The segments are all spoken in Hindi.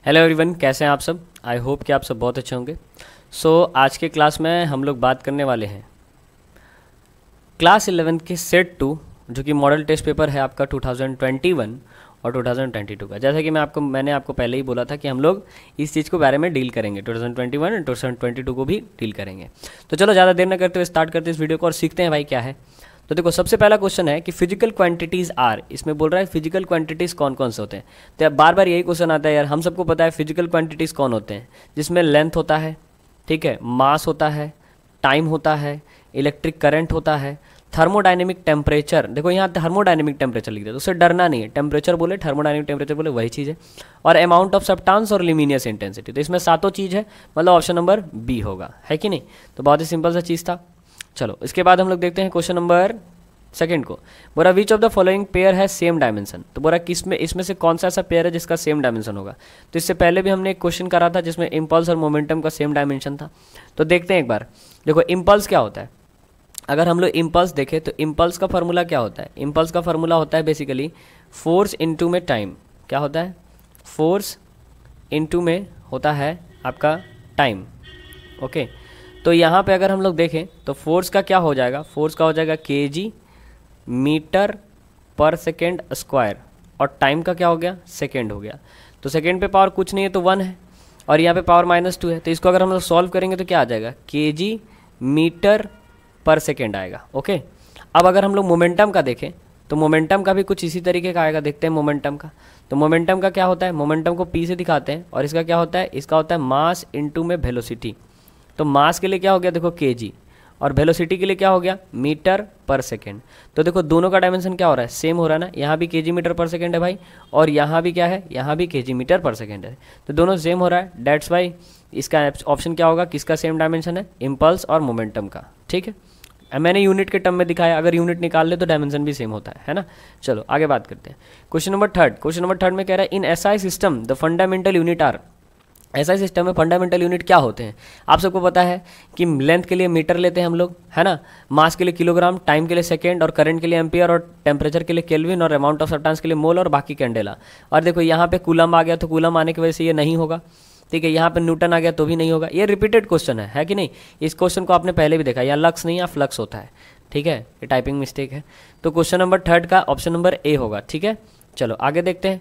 हेलो एवरीवन, कैसे हैं आप सब। आई होप कि आप सब बहुत अच्छे होंगे। आज के क्लास में हम लोग बात करने वाले हैं क्लास 11 के सेट 2 जो कि मॉडल टेस्ट पेपर है आपका 2021 और 2022 का। जैसा कि मैंने आपको पहले ही बोला था कि हम लोग इस चीज़ के बारे में डील करेंगे, 2021 और 2022 को भी डील करेंगे। तो चलो ज़्यादा देर न करते हुए स्टार्ट करते इस वीडियो को और सीखते हैं भाई क्या है। तो देखो, सबसे पहला क्वेश्चन है कि फिजिकल क्वांटिटीज़ आर, इसमें बोल रहा है फिजिकल क्वांटिटीज़ कौन कौन से होते हैं। तो अब बार बार यही क्वेश्चन आता है यार, हम सबको पता है फिजिकल क्वांटिटीज़ कौन होते हैं, जिसमें लेंथ होता है, ठीक है, मास होता है, टाइम होता है, इलेक्ट्रिक करंट होता है, थर्मोडाइनमिक टेम्परेचर। देखो यहाँ थर्मोडाइनमिक टेम्परेचर लिख दिया, तो उससे डरना नहीं है, टेम्परेचर बोले थर्मोडाइनमिक टेम्परेचर बोले वही चीज़ है, और अमाउंट ऑफ सब्सटेंस और ल्यूमिनियस इंटेंसिटी। तो इसमें सातों चीज़ है, मतलब ऑप्शन नंबर बी होगा, है कि नहीं। तो बहुत ही सिंपल सा चीज़ था। चलो इसके बाद हम लोग देखते हैं क्वेश्चन नंबर सेकंड को। बोरा which of the following pair है सेम डायमेंशन। तो बोरा इसमें से कौन सा ऐसा पेयर है जिसका सेम डायमेंशन होगा। तो इससे पहले भी हमने एक क्वेश्चन करा था जिसमें इम्पल्स और मोमेंटम का सेम डायमेंशन था। तो देखते हैं एक बार। देखो इम्पल्स क्या होता है, अगर हम लोग इम्पल्स देखें तो इम्पल्स का फार्मूला क्या होता है। इम्पल्स का फार्मूला होता है बेसिकली फोर्स इनटू में टाइम। क्या होता है, फोर्स इनटू में होता है आपका टाइम। ओके, तो यहाँ पे अगर हम लोग देखें तो फोर्स का क्या हो जाएगा, फोर्स का हो जाएगा kg metre per second square, और टाइम का क्या हो गया, सेकेंड हो गया। तो सेकेंड पे पावर कुछ नहीं है तो 1 है, और यहाँ पे पावर -2 है। तो इसको अगर हम लोग सॉल्व करेंगे तो क्या आ जाएगा, kg मीटर पर सेकेंड आएगा। ओके, अब अगर हम लोग मोमेंटम का देखें तो मोमेंटम का भी कुछ इसी तरीके का आएगा। देखते हैं मोमेंटम का। तो मोमेंटम का क्या होता है, मोमेंटम को p से दिखाते हैं, और इसका क्या होता है, इसका होता है मास इनटू में वेलोसिटी। तो मास के लिए क्या हो गया, देखो kg, और वेलोसिटी के लिए क्या हो गया, मीटर पर सेकेंड। तो देखो दोनों का डायमेंशन क्या हो रहा है, सेम हो रहा है ना। यहाँ भी kg मीटर पर सेकेंड है भाई, और यहाँ भी क्या है, यहाँ भी kg मीटर पर सेकेंड है। तो दोनों सेम हो रहा है, डेट्स वाई इसका ऑप्शन क्या होगा, किसका सेम डायमेंशन है, इम्पल्स और मोमेंटम का। ठीक है, मैंने यूनिट के टर्म में दिखाया, अगर यूनिट निकाल ले तो डायमेंशन भी सेम होता है ना। चलो आगे बात करते हैं। क्वेश्चन नंबर थर्ड में कह रहा है in SI system the fundamental unit are. SI system में फंडामेंटल यूनिट क्या होते हैं, आप सबको पता है कि लेंथ के लिए मीटर लेते हैं हम लोग, है ना, मास के लिए किलोग्राम, टाइम के लिए सेकेंड, और करंट के लिए एम्पियर, और टेम्परेचर के लिए केल्विन, और अमाउंट ऑफ सब्सटेंस के लिए मोल, और बाकी कैंडेला। और देखो यहाँ पे कूलम आ गया, तो कूलम आने की वजह से ये नहीं होगा। ठीक है, यहाँ पे न्यूटन आ गया तो भी नहीं होगा। ये रिपीटेड क्वेश्चन है कि नहीं। इस क्वेश्चन को आपने पहले भी देखा, यहाँ लक्स नहीं, यहाँ फ्लक्स होता है। ठीक है, ये टाइपिंग मिस्टेक है। तो क्वेश्चन नंबर थर्ड का ऑप्शन नंबर ए होगा। ठीक है, चलो आगे देखते हैं।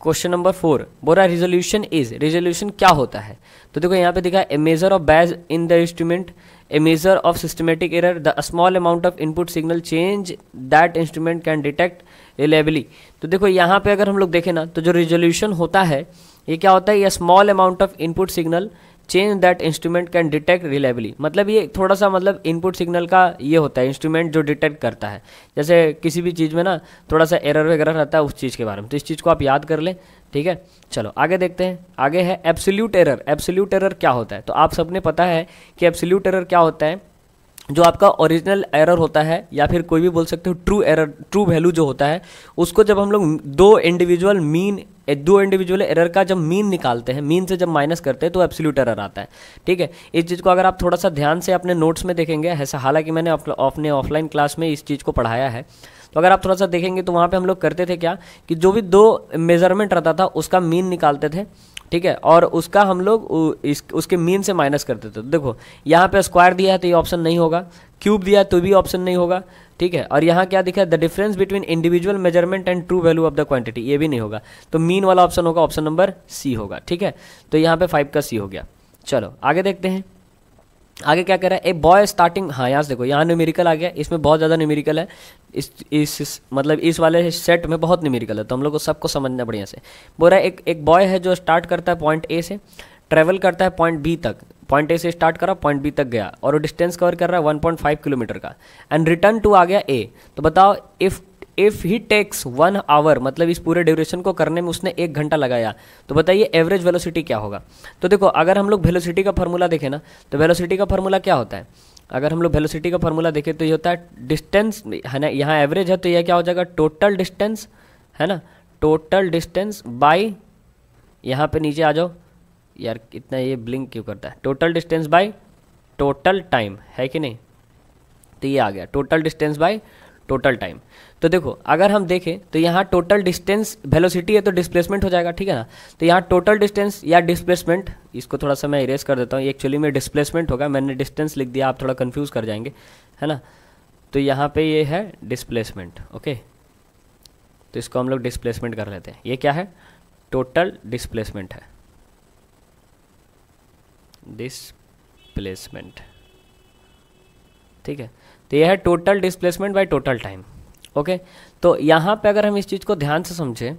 क्वेश्चन नंबर 4 बोल रहा है रिजोल्यूशन इज, रिजोल्यूशन क्या होता है। तो देखो यहाँ पे दिखा a measure of bias in the instrument, a measure of systematic error, the small amount of input signal change that instrument can detect reliably. तो देखो यहाँ पे अगर हम लोग देखें ना, तो जो रिजोल्यूशन होता है ये क्या होता है, ये small amount of input signal change that instrument can detect reliably. मतलब ये थोड़ा सा मतलब इनपुट सिग्नल का ये होता है, इंस्ट्रूमेंट जो डिटेक्ट करता है। जैसे किसी भी चीज़ में ना थोड़ा सा एरर वगैरह रहता है उस चीज़ के बारे में, तो इस चीज़ को आप याद कर लें। ठीक है, चलो आगे देखते हैं। आगे है एब्सोल्यूट एरर। एब्सोल्यूट एरर क्या होता है, तो आप सबने पता है कि एब्सोल्यूट एरर क्या होता है, जो आपका ओरिजिनल एरर होता है, या फिर कोई भी बोल सकते हो ट्रू एरर, ट्रू वैल्यू जो होता है, उसको जब हम लोग दो इंडिविजुअल एरर का जब मीन निकालते हैं, मीन से जब माइनस करते हैं तो एब्सोल्यूट एरर आता है। ठीक है, इस चीज़ को अगर आप थोड़ा सा ध्यान से अपने नोट्स में देखेंगे, ऐसा हालांकि मैंने अपने ऑफलाइन क्लास में इस चीज़ को पढ़ाया है, तो अगर आप थोड़ा सा देखेंगे तो वहाँ पे हम लोग करते थे क्या कि जो भी दो मेजरमेंट रहता था उसका मीन निकालते थे। ठीक है, और उसका हम लोग उसके मीन से माइनस करते थे। तो देखो यहाँ पे स्क्वायर दिया है तो ये ऑप्शन नहीं होगा, क्यूब दिया है तो भी ऑप्शन नहीं होगा। ठीक है, और यहाँ क्या दिखा है, the difference between individual measurement and true value of the quantity, ये भी नहीं होगा। तो मीन वाला ऑप्शन होगा, ऑप्शन नंबर सी होगा। ठीक है, तो यहाँ पे 5 का सी हो गया। चलो आगे देखते हैं। आगे क्या कह रहा है, ए बॉय स्टार्टिंग, हाँ यहाँ से देखो यहाँ न्यूमेरिकल आ गया, इसमें बहुत ज़्यादा न्यूमेरिकल है। मतलब इस वाले सेट में बहुत न्यूमेरिकल है, तो हम लोग को सबको समझना बढ़िया से। बोल रहा है एक बॉय है जो स्टार्ट करता है पॉइंट ए से, ट्रेवल करता है पॉइंट बी तक, पॉइंट ए से स्टार्ट करा पॉइंट बी तक गया, और वो डिस्टेंस कवर कर रहा है 1.5 किलोमीटर का, एंड रिटर्न टू आ गया ए। तो बताओ इफ़ ही टेक्स 1 आवर, मतलब इस पूरे ड्यूरेशन को करने में उसने 1 घंटा लगाया, तो बताइए एवरेज वेलोसिटी क्या होगा। तो देखो अगर हम लोग वेलोसिटी का फार्मूला देखें ना, तो वेलोसिटी का फार्मूला क्या होता है, अगर हम लोग वेलोसिटी का फार्मूला देखें तो ये होता है डिस्टेंस, है ना, यहाँ एवरेज है तो यह क्या हो जाएगा, टोटल डिस्टेंस, है ना, टोटल डिस्टेंस बाई, यहाँ पे नीचे आ जाओ यार, इतना ये ब्लिंक क्यों करता है, total distance by total time, है कि नहीं। तो ये आ गया total distance by total time. तो देखो अगर हम देखें तो यहाँ टोटल डिस्टेंस वेलोसिटी है तो डिस्प्लेसमेंट हो जाएगा, ठीक है ना। तो यहाँ टोटल डिस्टेंस या डिस्प्लेसमेंट, इसको थोड़ा सा मैं इरेज कर देता हूँ, एक्चुअली में डिस्प्लेसमेंट होगा, मैंने डिस्टेंस लिख दिया, आप थोड़ा कंफ्यूज कर जाएंगे, है ना। तो यहाँ पे ये है डिस्प्लेसमेंट, ओके। तो इसको हम लोग डिस्प्लेसमेंट कर लेते हैं। ये क्या है, टोटल डिस्प्लेसमेंट है, डिस्प्लेसमेंट, ठीक है। तो यह है total displacement by total time, okay. तो यहाँ पे अगर हम इस चीज़ को ध्यान से समझें,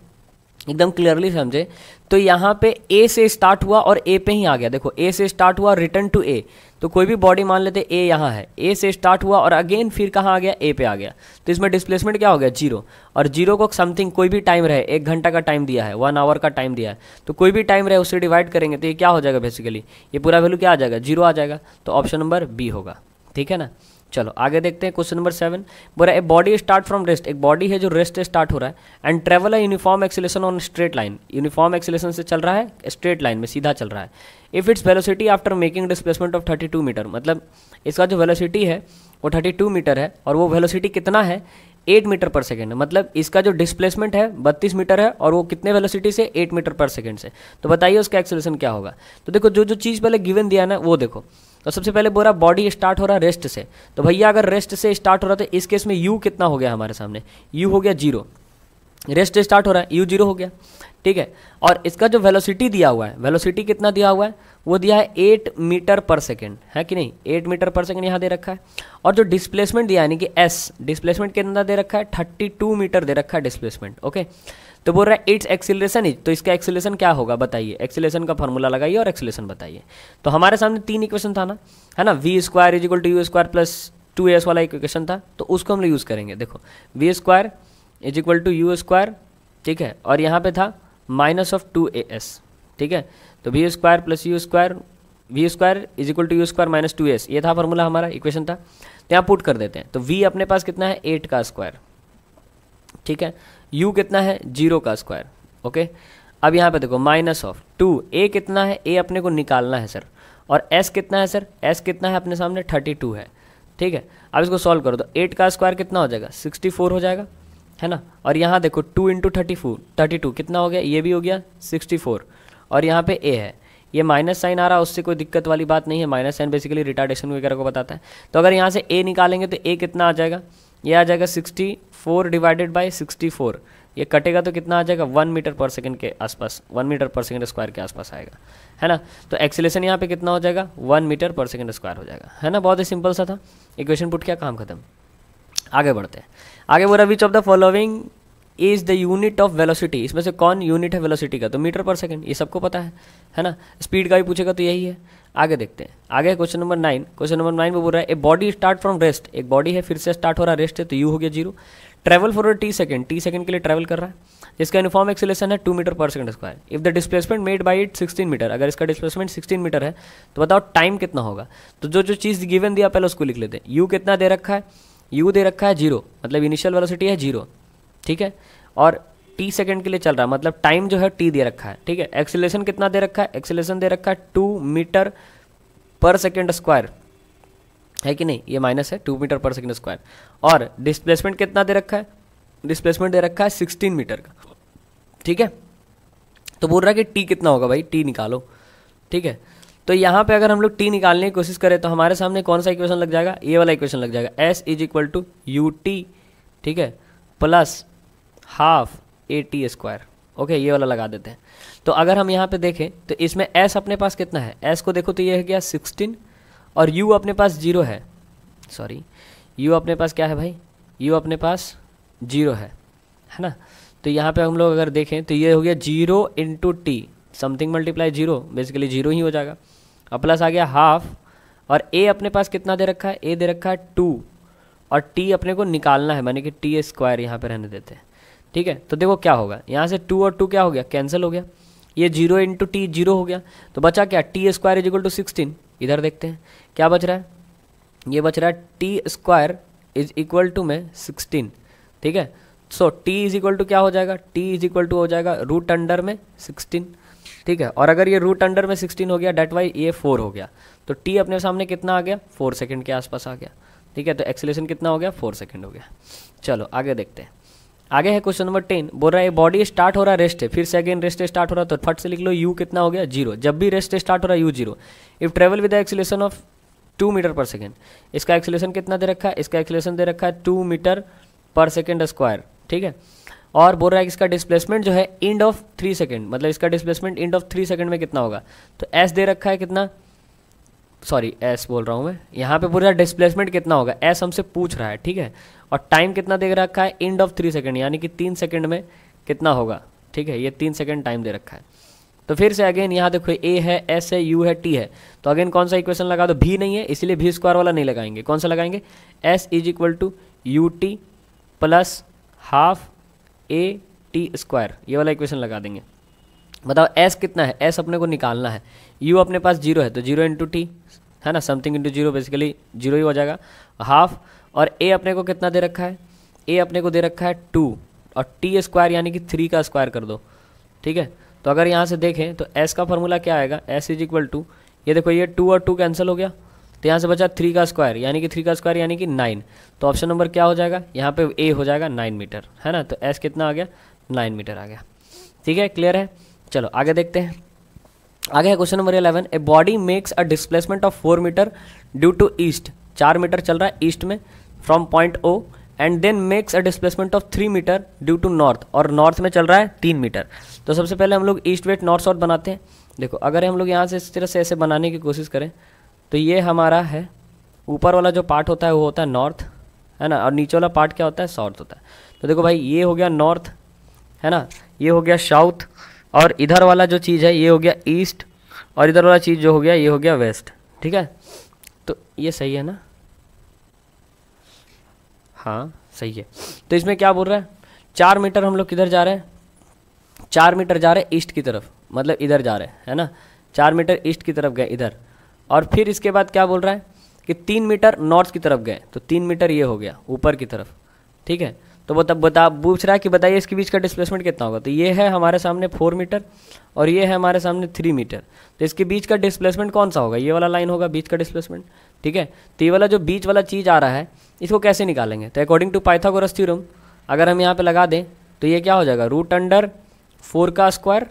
एकदम क्लियरली समझे, तो यहाँ पे ए से स्टार्ट हुआ और ए पे ही आ गया। देखो ए से स्टार्ट हुआ, रिटर्न टू ए, तो कोई भी बॉडी मान लेते ए यहाँ है, ए से स्टार्ट हुआ और अगेन फिर कहाँ आ गया, ए पे आ गया। तो इसमें डिस्प्लेसमेंट क्या हो गया, 0। और 0 को समथिंग कोई भी टाइम रहे, 1 घंटा का टाइम दिया है, 1 आवर का टाइम दिया है, तो कोई भी टाइम रहे उससे डिवाइड करेंगे तो ये क्या हो जाएगा, बेसिकली ये पूरा वैल्यू क्या आ जाएगा, 0 आ जाएगा। तो ऑप्शन नंबर बी होगा, ठीक है ना। चलो आगे देखते हैं क्वेश्चन नंबर 7। बोला a body start from rest, एक बॉडी है जो रेस्ट से स्टार्ट हो रहा है, एंड ट्रेवल है uniform acceleration on straight line, uniform acceleration से चल रहा है, स्ट्रेट लाइन में सीधा चल रहा है। If its velocity after making displacement of 32 metre, मतलब इसका जो वेलोसिटी है वो 32 मीटर है, और वो वेलोसिटी कितना है, 8 मीटर पर सेकेंड, मतलब इसका जो डिस्प्लेसमेंट है 32 मीटर है और वो कितने वेलोसिटी से, 8 मीटर पर सेकेंड से। तो बताइए उसका एक्सेलरेशन क्या होगा। तो देखो जो जो चीज़ पहले गिवन दिया ना वो देखो। तो सबसे पहले बोला बॉडी स्टार्ट हो रहा है रेस्ट से, तो भैया अगर रेस्ट से स्टार्ट हो रहा है तो इस केस में यू कितना हो गया हमारे सामने, यू हो गया 0, रेस्ट से स्टार्ट हो रहा है, यू 0 हो गया, ठीक है। और इसका जो वेलोसिटी दिया हुआ है, वेलोसिटी कितना दिया हुआ है, वो दिया है 8 मीटर पर सेकेंड, है कि नहीं, 8 मीटर पर सेकेंड यहाँ दे रखा है। और जो डिस्प्लेसमेंट दिया है यानी कि एस, डिस्प्लेसमेंट कितना दे रखा है, 32 मीटर दे रखा है डिस्प्लेसमेंट, ओके। तो बोल रहा है इट्स एक्सीलरेशन इज, तो इसका एक्सीलरेशन क्या होगा बताइए, एक्सीलरेशन का फॉर्मूला लगाइए और एक्सीलरेशन बताइए। तो हमारे सामने 3 इक्वेशन था ना, है ना, v square is equal to u square plus 2as वाला इक्वेशन था, तो उसको हम लोग यूज़ करेंगे। देखो v square is equal to u square, ठीक है, और यहाँ पे था माइनस ऑफ 2as, ठीक है। तो v square plus u square, v square is equal to u square minus 2s, ये था फॉर्मूला हमारा, इक्वेशन था। तो यहाँ पुट कर देते हैं। तो v अपने पास कितना है, 8 का स्क्वायर, ठीक है, u कितना है, 0 का स्क्वायर, ओके। अब यहाँ पे देखो माइनस ऑफ 2, a कितना है, a अपने को निकालना है सर, और s कितना है सर, s कितना है अपने सामने 32 है, ठीक है। अब इसको सॉल्व करो तो 8 का स्क्वायर कितना हो जाएगा, 64 हो जाएगा, है ना। और यहाँ देखो 2 इंटू 32 कितना हो गया, ये भी हो गया 64, और यहाँ पे a है, ये माइनस साइन आ रहा है, उससे कोई दिक्कत वाली बात नहीं है, माइनस साइन बेसिकली रिटार्डेशन वगैरह को बताता है। तो अगर यहाँ से a निकालेंगे तो a कितना आ जाएगा, ये आ जाएगा 64 डिवाइडेड बाई 64, ये कटेगा तो कितना आ जाएगा, 1 मीटर पर सेकंड के आसपास, 1 मीटर पर सेकंड स्क्वायर के आसपास आएगा, है ना। तो एक्सीलरेशन यहाँ पे कितना हो जाएगा, 1 मीटर पर सेकंड स्क्वायर हो जाएगा, है ना। बहुत ही सिंपल सा था, इक्वेशन पुट किया, काम खत्म। आगे बढ़ते हैं। आगे बोला विच of the following is the unit of velocity, इसमें से कौन यूनिट है वेलोसिटी का, तो मीटर पर सेकंड, ये सबको पता है ना। स्पीड का भी पूछेगा तो यही है। आगे देखते हैं, आगे क्वेश्चन नंबर 9। क्वेश्चन नंबर 9 में बोल रहा है a body start from rest, एक बॉडी है फिर से स्टार्ट हो रहा है रेस्ट है, तो यू हो गया 0, travel for T second, T second के लिए ट्रेवल कर रहा है, जिसका यूनिफॉर्म एक्सीलरेशन है 2 metre per second square. If the displacement made by it 16 metre, अगर इसका डिस्प्लेसमेंट 16 मीटर है तो बताओ टाइम कितना होगा। तो जो जो चीज़ गिवन दिया पहले उसको लिख लेते हैं। यू कितना दे रखा है, यू दे रखा है 0, मतलब इनिशियल वेलोसिटी है 0, ठीक है, और टी सेकंड के लिए चल रहा है, मतलब टाइम जो है टी दे रखा है, ठीक है। एक्सीलरेशन कितना दे रखा है, एक्सीलरेशन दे रखा है 2 मीटर पर सेकंड स्क्वायर, है कि नहीं, ये माइनस है 2 मीटर पर सेकंड स्क्वायर। और डिस्प्लेसमेंट कितना दे रखा है, डिस्प्लेसमेंट दे रखा है 16 मीटर का, ठीक है। तो बोल रहा है कि टी कितना होगा भाई, टी निकालो, ठीक है। तो यहाँ पे अगर हम लोग टी निकालने की कोशिश करें तो हमारे सामने कौन सा इक्वेशन लग जाएगा, ये वाला इक्वेशन लग जाएगा, s is equal to u t, ठीक है, plus half a t square, okay, ये वाला लगा देते हैं। तो अगर हम यहाँ पे देखें तो इसमें s अपने पास कितना है, s को देखो तो ये है गया 16, और u अपने पास 0 है, सॉरी u अपने पास क्या है भाई, u अपने पास 0 है ना। तो यहाँ पे हम लोग अगर देखें तो ये हो गया 0 into T, something multiply 0, basically 0 ही हो जाएगा, और प्लस आ गया हाफ, और a अपने पास कितना दे रखा है, a दे रखा है 2, और t अपने को निकालना है, माने कि टी स्क्वायर यहाँ पे रहने देते हैं, ठीक है। तो देखो क्या होगा, यहाँ से 2 और 2 क्या हो गया, कैंसिल हो गया, ये 0 इंटू टी 0 हो गया, तो बचा क्या, t square is equal to 16। इधर देखते हैं क्या बच रहा है, ये बच रहा है t square is equal to में 16, ठीक है। So t is equal to क्या हो जाएगा, टी इज इक्वल टू हो जाएगा रूट अंडर में 16, ठीक है। और अगर ये रूट अंडर में 16 हो गया, डेट वाई ये 4 हो गया, तो टी अपने सामने कितना आ गया, 4 सेकेंड के आसपास आ गया। ठीक है, तो एक्सीलरेशन कितना हो गया, 4 सेकेंड हो गया। चलो आगे देखते हैं। आगे है क्वेश्चन नंबर 10, बोल रहा है बॉडी स्टार्ट हो रहा है रेस्ट है, फिर से अगेन रेस्ट स्टार्ट हो रहा है, तो फट से लिख लो यू कितना हो गया, 0। जब भी रेस्ट स्टार्ट हो रहा है u 0। If travel with acceleration of 2 metre per second, इसका एक्सीलरेशन कितना दे रखा है, इसका एक्सीलरेशन दे रखा है 2 मीटर पर सेकेंड स्क्वायर, ठीक है। और बोल रहा है कि इसका डिस्प्लेसमेंट जो है एंड ऑफ 3 सेकेंड, मतलब इसका डिस्प्लेसमेंट एंड ऑफ 3 सेकेंड में कितना होगा, तो एस दे रखा है कितना, सॉरी एस बोल रहा हूँ मैं, यहाँ पे पूरा डिस्प्लेसमेंट कितना होगा एस हमसे पूछ रहा है, ठीक है। और टाइम कितना दे रखा है, एंड ऑफ 3 सेकेंड, यानी कि 3 सेकेंड में कितना होगा, ठीक है, ये 3 सेकेंड टाइम दे रखा है। तो फिर से अगेन यहाँ देखो ए है, एस है, यू है, टी है, तो अगेन कौन सा इक्वेशन लगा दो, भी नहीं है इसलिए भी स्क्वायर वाला नहीं लगाएंगे, कौन सा लगाएंगे, s is equal to u t plus half a t square, ये वाला इक्वेशन लगा देंगे। बताओ एस कितना है, एस अपने को निकालना है, यू अपने पास 0 है तो 0 इंटू टी है ना, समथिंग इंटू 0 बेसिकली 0 ही हो जाएगा, हाफ। और ए अपने को कितना दे रखा है, ए अपने को दे रखा है 2 और टी स्क्वायर यानी कि 3 का स्क्वायर कर दो, ठीक है। तो अगर यहाँ से देखें तो एस का फॉर्मूला क्या आएगा, एस इज इक्वल टू, ये देखो ये 2 और 2 कैंसिल हो गया, तो यहाँ से बचा 3 का स्क्वायर यानी कि 3 का स्क्वायर यानी कि 9। तो ऑप्शन नंबर क्या हो जाएगा, यहाँ पे ए हो जाएगा 9 मीटर, है ना। तो एस कितना आ गया, 9 मीटर आ गया, ठीक है, क्लियर है। चलो आगे देखते हैं। आगे है question number 11, a body makes a displacement of 4 metre due to east, 4 metre चल रहा है ईस्ट में from point O, and then makes a displacement of 3 metre due to north, और नॉर्थ में चल रहा है 3 मीटर। तो सबसे पहले हम लोग ईस्ट वेस्ट नॉर्थ साउथ बनाते हैं। देखो अगर हम लोग यहाँ से इस तरह से ऐसे बनाने की कोशिश करें तो ये हमारा है, ऊपर वाला जो पार्ट होता है वो होता है नॉर्थ, है ना, और नीचे वाला पार्ट क्या होता है, साउथ होता है। तो देखो भाई ये हो गया नॉर्थ, है ना, ये हो गया साउथ, और इधर वाला जो चीज़ है ये हो गया ईस्ट, और इधर वाला चीज़ जो हो गया ये हो गया वेस्ट, ठीक है। तो ये सही है ना, हाँ सही है। तो इसमें क्या बोल रहा है, 4 मीटर हम लोग किधर जा रहे हैं, 4 मीटर जा रहे हैं ईस्ट की तरफ, मतलब इधर जा रहे हैं, है ना, 4 मीटर ईस्ट की तरफ गए इधर। और फिर इसके बाद क्या बोल रहा है कि 3 मीटर नॉर्थ की तरफ गए, तो 3 मीटर ये हो गया ऊपर की तरफ, ठीक है। तो पूछ रहा है कि बताइए इसके बीच का डिस्प्लेसमेंट कितना होगा, तो ये है हमारे सामने 4 मीटर और ये है हमारे सामने 3 मीटर, तो इसके बीच का डिस्प्लेसमेंट कौन सा होगा, ये वाला लाइन होगा बीच का डिस्प्लेसमेंट, ठीक है। तो ये वाला जो बीच वाला चीज़ आ रहा है इसको कैसे निकालेंगे, तो अकॉर्डिंग टू पाइथागोरस थ्योरम अगर हम यहाँ पे लगा दें तो ये क्या हो जाएगा, √4 का स्क्वायर,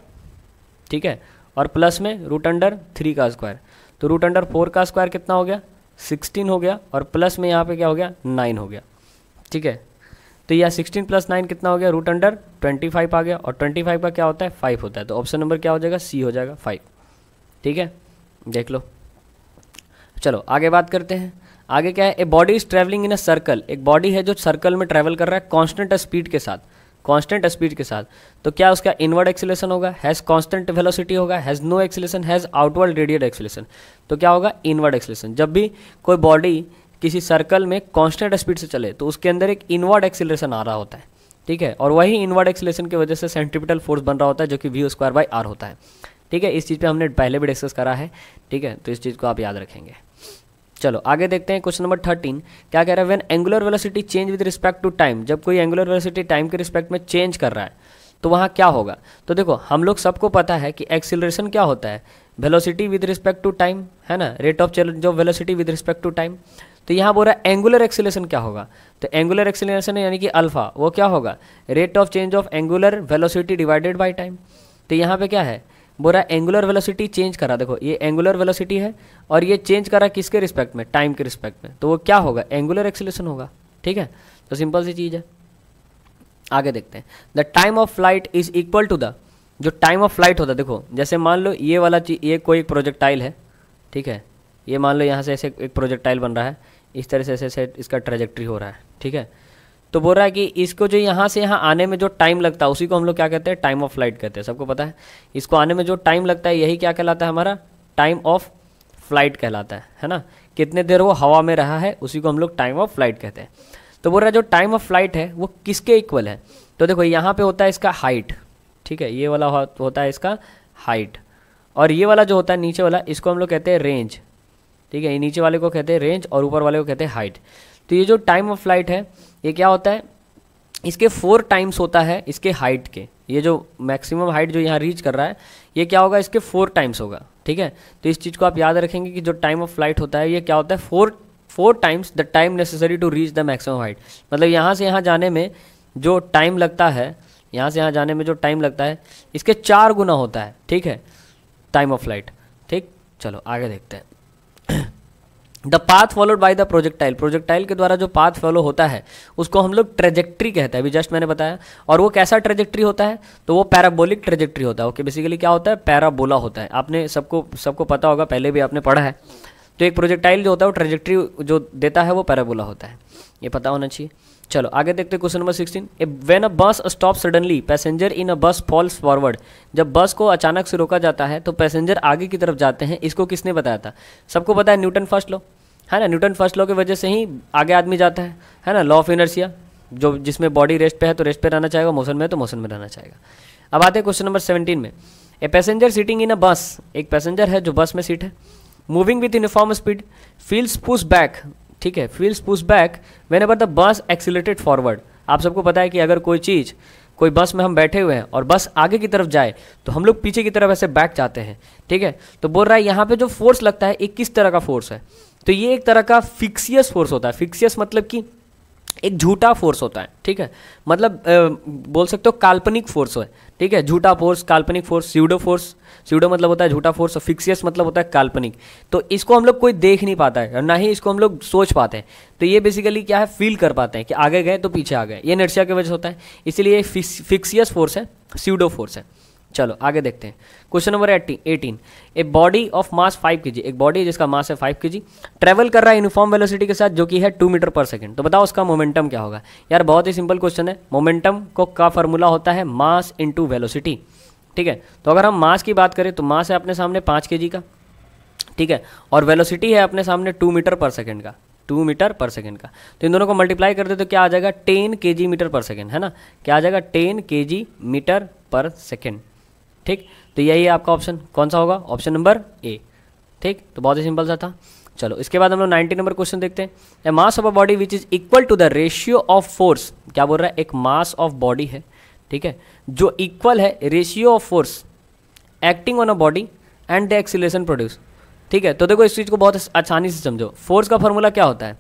ठीक है, और प्लस में √3 का स्क्वायर। तो √4 का स्क्वायर कितना हो गया, 16 हो गया, और प्लस में यहाँ पे क्या हो गया, 9 हो गया, ठीक है। तो यह 16 + 9 कितना हो गया, √25 आ गया, और 25 का क्या होता है, 5 होता है। तो ऑप्शन नंबर क्या हो जाएगा, सी हो जाएगा 5, ठीक है, देख लो। चलो आगे बात करते हैं। आगे क्या है, a body is travelling in a circle, एक बॉडी है जो सर्कल में ट्रैवल कर रहा है कांस्टेंट स्पीड के साथ, कांस्टेंट स्पीड के साथ। तो क्या उसका इनवर्ड एक्सीलरेशन होगा, हैज़ कांस्टेंट वेलोसिटी होगा, has no acceleration, has outward radial acceleration. तो क्या होगा, इनवर्ड एक्सीलरेशन। जब भी कोई बॉडी किसी सर्कल में कांस्टेंट स्पीड से चले तो उसके अंदर एक इनवर्ड एक्सीलरेशन आ रहा होता है, ठीक है, और वही इनवर्ड एक्सीलरेशन की वजह से सेंट्रीपिटल फोर्स बन रहा होता है जो कि v²/r होता है, ठीक है। इस चीज़ पे हमने पहले भी डिस्कस करा है, ठीक है, तो इस चीज़ को आप याद रखेंगे। चलो आगे देखते हैं क्वेश्चन नंबर 13, क्या कह रहा है, when angular velocity change with respect to time, जब कोई एंगुलर वेलोसिटी टाइम के रिस्पेक्ट में चेंज कर रहा है तो वहाँ क्या होगा। तो देखो हम लोग सबको पता है कि एक्सीलरेशन क्या होता है, velocity with respect to time, है ना, rate of change of velocity with respect to time. तो यहाँ बोल रहा है एंगुलर एक्सीलरेशन क्या होगा, तो एंगुलर एक्सीलरेशन यानी कि अल्फा, वो क्या होगा, rate of change of angular velocity divided by time. तो यहाँ पे क्या है, बोल रहा है एंगुलर वेलोसिटी चेंज करा, देखो ये एंगुलर वेलोसिटी है और ये चेंज करा किसके रिस्पेक्ट में, टाइम के रिस्पेक्ट में, तो वो क्या होगा, एंगुलर एक्सीलरेशन होगा, ठीक है। तो सिंपल सी चीज़ है। आगे देखते हैं, the time of flight is equal to the, जो टाइम ऑफ फ्लाइट होता है, देखो जैसे मान लो ये वाला चीज, ये कोई प्रोजेक्टाइल है, ठीक है, ये मान लो यहाँ से ऐसे एक प्रोजेक्टाइल बन रहा है, इस तरह से ऐसे इसका ट्रेजेक्ट्री हो रहा है, ठीक है। तो बोल रहा है कि इसको जो यहाँ से यहाँ आने में जो टाइम लगता है उसी को हम लोग क्या कहते हैं, टाइम ऑफ फ्लाइट कहते हैं, सबको पता है। इसको आने में जो टाइम लगता है यही क्या कहलाता है, हमारा टाइम ऑफ फ्लाइट कहलाता है ना। कितने देर वो हवा में रहा है उसी को हम लोग टाइम ऑफ फ्लाइट कहते हैं। तो बोल रहा है जो टाइम ऑफ फ्लाइट है वो किसके इक्वल है, तो देखो यहाँ पे होता है इसका हाइट, ठीक है, ये वाला होता है इसका हाइट, और ये वाला जो होता है नीचे वाला इसको हम लोग कहते हैं रेंज, ठीक है, ये नीचे वाले को कहते हैं रेंज और ऊपर वाले को कहते हैं हाइट। तो ये जो टाइम ऑफ फ्लाइट है ये क्या होता है, इसके 4 टाइम्स होता है इसके हाइट के, ये जो मैक्सिमम हाइट जो यहाँ रीच कर रहा है ये क्या होगा, इसके 4 टाइम्स होगा, ठीक है। तो इस चीज़ को आप याद रखेंगे कि जो टाइम ऑफ फ्लाइट होता है ये क्या होता है, 4 times the time necessary to reach the maximum height. मतलब यहाँ से यहाँ जाने में जो टाइम लगता है, यहाँ से यहाँ जाने में जो टाइम लगता है इसके 4 गुना होता है, ठीक है, टाइम ऑफ फ्लाइट। ठीक, चलो आगे देखते हैं। The path followed by the projectile, projectile के द्वारा जो पाथ फॉलो होता है उसको हम लोग ट्रेजेक्ट्री कहते हैं, अभी जस्ट मैंने बताया। और वो कैसा ट्रेजेक्ट्री होता है, तो वो पैराबोलिक ट्रेजेक्ट्री होता है। ओके, बेसिकली क्या होता है, पैराबोला होता है। आपने सबको पता होगा, पहले भी आपने पढ़ा है। तो एक प्रोजेक्टाइल जो होता है वो ट्रेजेक्ट्री जो देता है वो पैराबोला होता है, ये पता होना चाहिए। चलो आगे देखते हैं question number 16। When a bus stop suddenly passenger in a bus falls forward, जब बस को अचानक से रोका जाता है तो पैसेंजर आगे की तरफ जाते हैं। इसको किसने बताया था? सबको पता है, न्यूटन फर्स्ट लॉ है ना। न्यूटन फर्स्ट लॉ की वजह से ही आगे आदमी जाता है ना। लॉ ऑफ इनर्शिया, जो जिसमें बॉडी रेस्ट पे है तो रेस्ट पे रहना चाहेगा, मोशन में है तो मोशन में रहना चाहेगा। अब आते हैं क्वेश्चन नंबर 17 में। A passenger seating in a बस, एक पैसेंजर है जो बस में सीट है, moving with uniform speed, feels push back, ठीक है, feels push back when ever the bus accelerated forward. आप सबको पता है कि अगर कोई बस में हम बैठे हुए हैं और बस आगे की तरफ जाए तो हम लोग पीछे की तरफ ऐसे बैक जाते हैं, ठीक है। तो बोल रहा है यहाँ पे जो फोर्स लगता है एक किस तरह का फोर्स है, तो ये एक तरह का फिक्सियस फोर्स होता है। फिक्सियस मतलब कि एक झूठा फोर्स होता है, ठीक है, मतलब बोल सकते हो काल्पनिक फोर्स है, ठीक है। झूठा फोर्स, काल्पनिक फोर्स, स्यूडो फोर्स, स्यूडो मतलब होता है झूठा फोर्स और फिक्सियस मतलब होता है काल्पनिक। तो इसको हम लोग कोई देख नहीं पाता है और ना ही इसको हम लोग सोच पाते हैं। तो ये बेसिकली क्या है, फील कर पाते हैं कि आगे गए तो पीछे आ गए, ये इनर्शिया की वजह से होता है, इसीलिए ये फिक्सियस फोर्स है, स्यूडो फोर्स है। चलो आगे देखते हैं question number 18। A body of mass 5 kg, एक बॉडी जिसका मास है 5 kg, ट्रेवल कर रहा है यूनिफॉर्म वेलोसिटी के साथ जो कि है 2 मीटर पर सेकंड। तो बताओ उसका मोमेंटम क्या होगा। यार बहुत ही सिंपल क्वेश्चन है। मोमेंटम का फॉर्मूला होता है मास इंटू वेलोसिटी, ठीक है। तो अगर हम मास की बात करें तो मास है अपने सामने 5 kg का, ठीक है, और वेलोसिटी है अपने सामने 2 मीटर पर सेकंड का, 2 मीटर पर सेकंड का। तो इन दोनों को मल्टीप्लाई कर दे तो क्या आ जाएगा, 10 kg मीटर पर सेकंड, है ना। क्या आ जाएगा, 10 kg मीटर पर सेकंड, ठीक। तो यही है आपका ऑप्शन, कौन सा होगा, ऑप्शन नंबर ए, ठीक। तो बहुत ही सिंपल सा था। चलो इसके बाद हम लोग 19 नंबर क्वेश्चन देखते हैं। A mass of a body which is equal to the ratio of force, क्या बोल रहा है, एक मास ऑफ बॉडी है, ठीक है, जो इक्वल है ratio of force acting on a body and the acceleration produce, ठीक है। तो देखो इस चीज़ को बहुत आसानी से समझो। फोर्स का फॉर्मूला क्या होता है,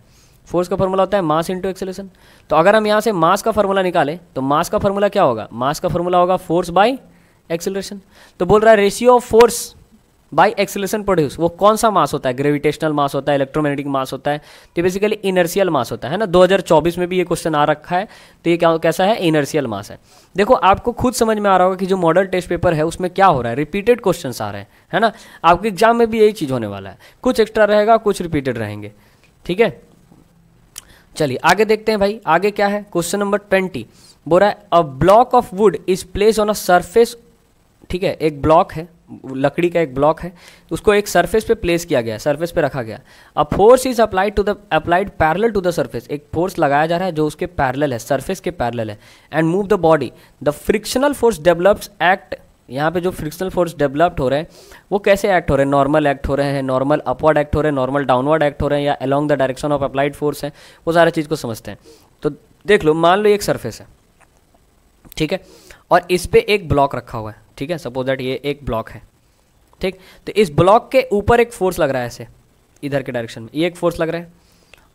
फोर्स का फॉर्मूला होता है मास इंटू एक्सीलरेशन। तो अगर हम यहाँ से मास का फॉर्मूला निकालें तो मास का फॉर्मूला क्या होगा, मास का फॉर्मूला होगा फोर्स बाय एक्सीलरेशन। तो बोल रहा है ratio of force by acceleration produce, वो कौन सा मास होता है, ग्रेविटेशनल मास होता है, इलेक्ट्रोमैग्नेटिक मास होता है, तो बेसिकली इनर्शियल मास होता है ना। 2024 में भी ये क्वेश्चन आ रखा है, तो ये कैसा है, इनर्शियल मास है। देखो आपको खुद समझ में आ रहा होगा कि जो मॉडल टेस्ट पेपर है उसमें क्या हो रहा है, रिपीटेड क्वेश्चंस आ रहे हैं, है ना। आपके एग्जाम में भी यही चीज़ होने वाला है, कुछ एक्स्ट्रा रहेगा, कुछ रिपीटेड रहेंगे, ठीक है। चलिए आगे देखते हैं भाई, आगे क्या है, क्वेश्चन नंबर 20 बोल रहा है a block of would is place on a surface, ठीक है, एक ब्लॉक है, लकड़ी का एक ब्लॉक है, उसको एक सरफेस पे प्लेस किया गया, सरफेस पे रखा गया। A force is applied parallel to the surface, एक फोर्स लगाया जा रहा है जो उसके पैरेलल है, सरफेस के पैरेलल है, and move the body. The frictional force develops act, यहाँ पे जो फ्रिक्शनल फोर्स डेवलप्ड हो रहे हैं वो कैसे एक्ट हो रहे हैं, नॉर्मल एक्ट हो रहे हैं, नॉर्मल अपवर्ड एक्ट हो रहे हैं, नॉर्मल डाउनवर्ड एक्ट हो रहे हैं, या along the direction of applied force है, वो सारी चीज़ को समझते हैं। तो देख लो, मान लो एक सरफेस है, ठीक है, और इस पे एक ब्लॉक रखा हुआ है, ठीक है, सपोज दैट ये एक ब्लॉक है, ठीक। तो इस ब्लॉक के ऊपर एक फोर्स लग रहा है ऐसे इधर के डायरेक्शन में, ये एक फोर्स लग रहा है,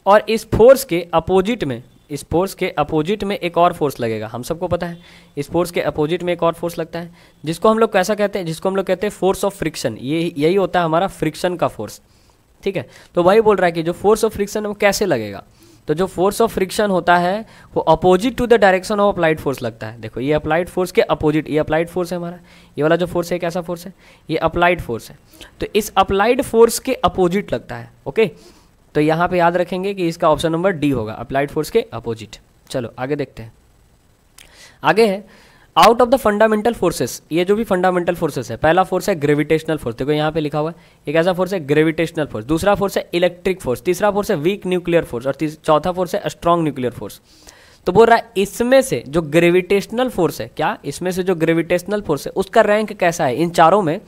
और इस फोर्स के अपोजिट में, इस फोर्स के अपोजिट में एक और फोर्स लगेगा। हम सबको पता है इस फोर्स के अपोजिट में एक और फोर्स लगता है, जिसको हम लोग कैसा कहते हैं, जिसको हम लोग कहते हैं फोर्स ऑफ फ्रिक्शन। यही होता है हमारा फ्रिक्शन का फोर्स, ठीक है। तो वही बोल रहा है कि जो फोर्स ऑफ फ्रिक्शन वो कैसे लगेगा, तो जो फोर्स ऑफ फ्रिक्शन होता है वो opposite to the direction of applied force लगता है। देखो ये अप्लाइड फोर्स के अपोजिट, ये अप्लाइड फोर्स है हमारा, ये वाला जो फोर्स है कैसा फोर्स है, ये अप्लाइड फोर्स है। तो इस अप्लाइड फोर्स के अपोजिट लगता है, ओके। तो यहाँ पे याद रखेंगे कि इसका ऑप्शन नंबर डी होगा, अप्लाइड फोर्स के अपोजिट। चलो आगे देखते हैं, आगे है out of the fundamental forces. ये जो भी फंडामेंटल फोर्सेस है, पहला फोर्स है ग्रेविटेशनल फोर्स, देखो यहाँ पे लिखा हुआ है, एक ऐसा फोर्स है ग्रेविटेशनल फोर्स, दूसरा फोर्स है इलेक्ट्रिक फोर्स, तीसरा फोर्स है वीक न्यूक्लियर फोर्स, और चौथा फोर्स है स्ट्रॉन्ग न्यूक्लियर फोर्स। तो बोल रहा है इसमें से जो ग्रेविटेशनल फोर्स है, क्या इसमें से जो ग्रेविटेशनल फोर्स है उसका रैंक कैसा है इन चारों में,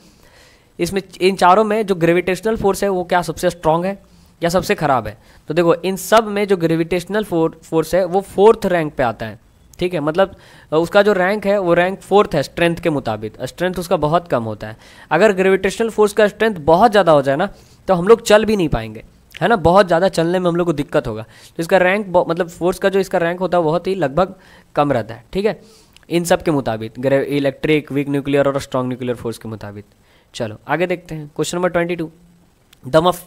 इसमें इन चारों में जो ग्रेविटेशनल फोर्स है वो क्या सबसे स्ट्रॉन्ग है या सबसे खराब है। तो देखो इन सब में जो ग्रेविटेशनल फोर्स है वो 4th रैंक पे आता है, ठीक है, मतलब उसका जो रैंक है वो रैंक 4th है स्ट्रेंथ के मुताबिक, स्ट्रेंथ उसका बहुत कम होता है। अगर ग्रेविटेशनल फोर्स का स्ट्रेंथ बहुत ज़्यादा हो जाए ना तो हम लोग चल भी नहीं पाएंगे, है ना, बहुत ज़्यादा चलने में हम लोग को दिक्कत होगा। तो इसका रैंक मतलब फोर्स का जो इसका रैंक होता है बहुत ही लगभग कम रहता है, ठीक है, इन सब के मुताबिक, इलेक्ट्रिक, वीक न्यूक्लियर और स्ट्रॉन्ग न्यूक्लियर फोर्स के मुताबिक। चलो आगे देखते हैं question number 22।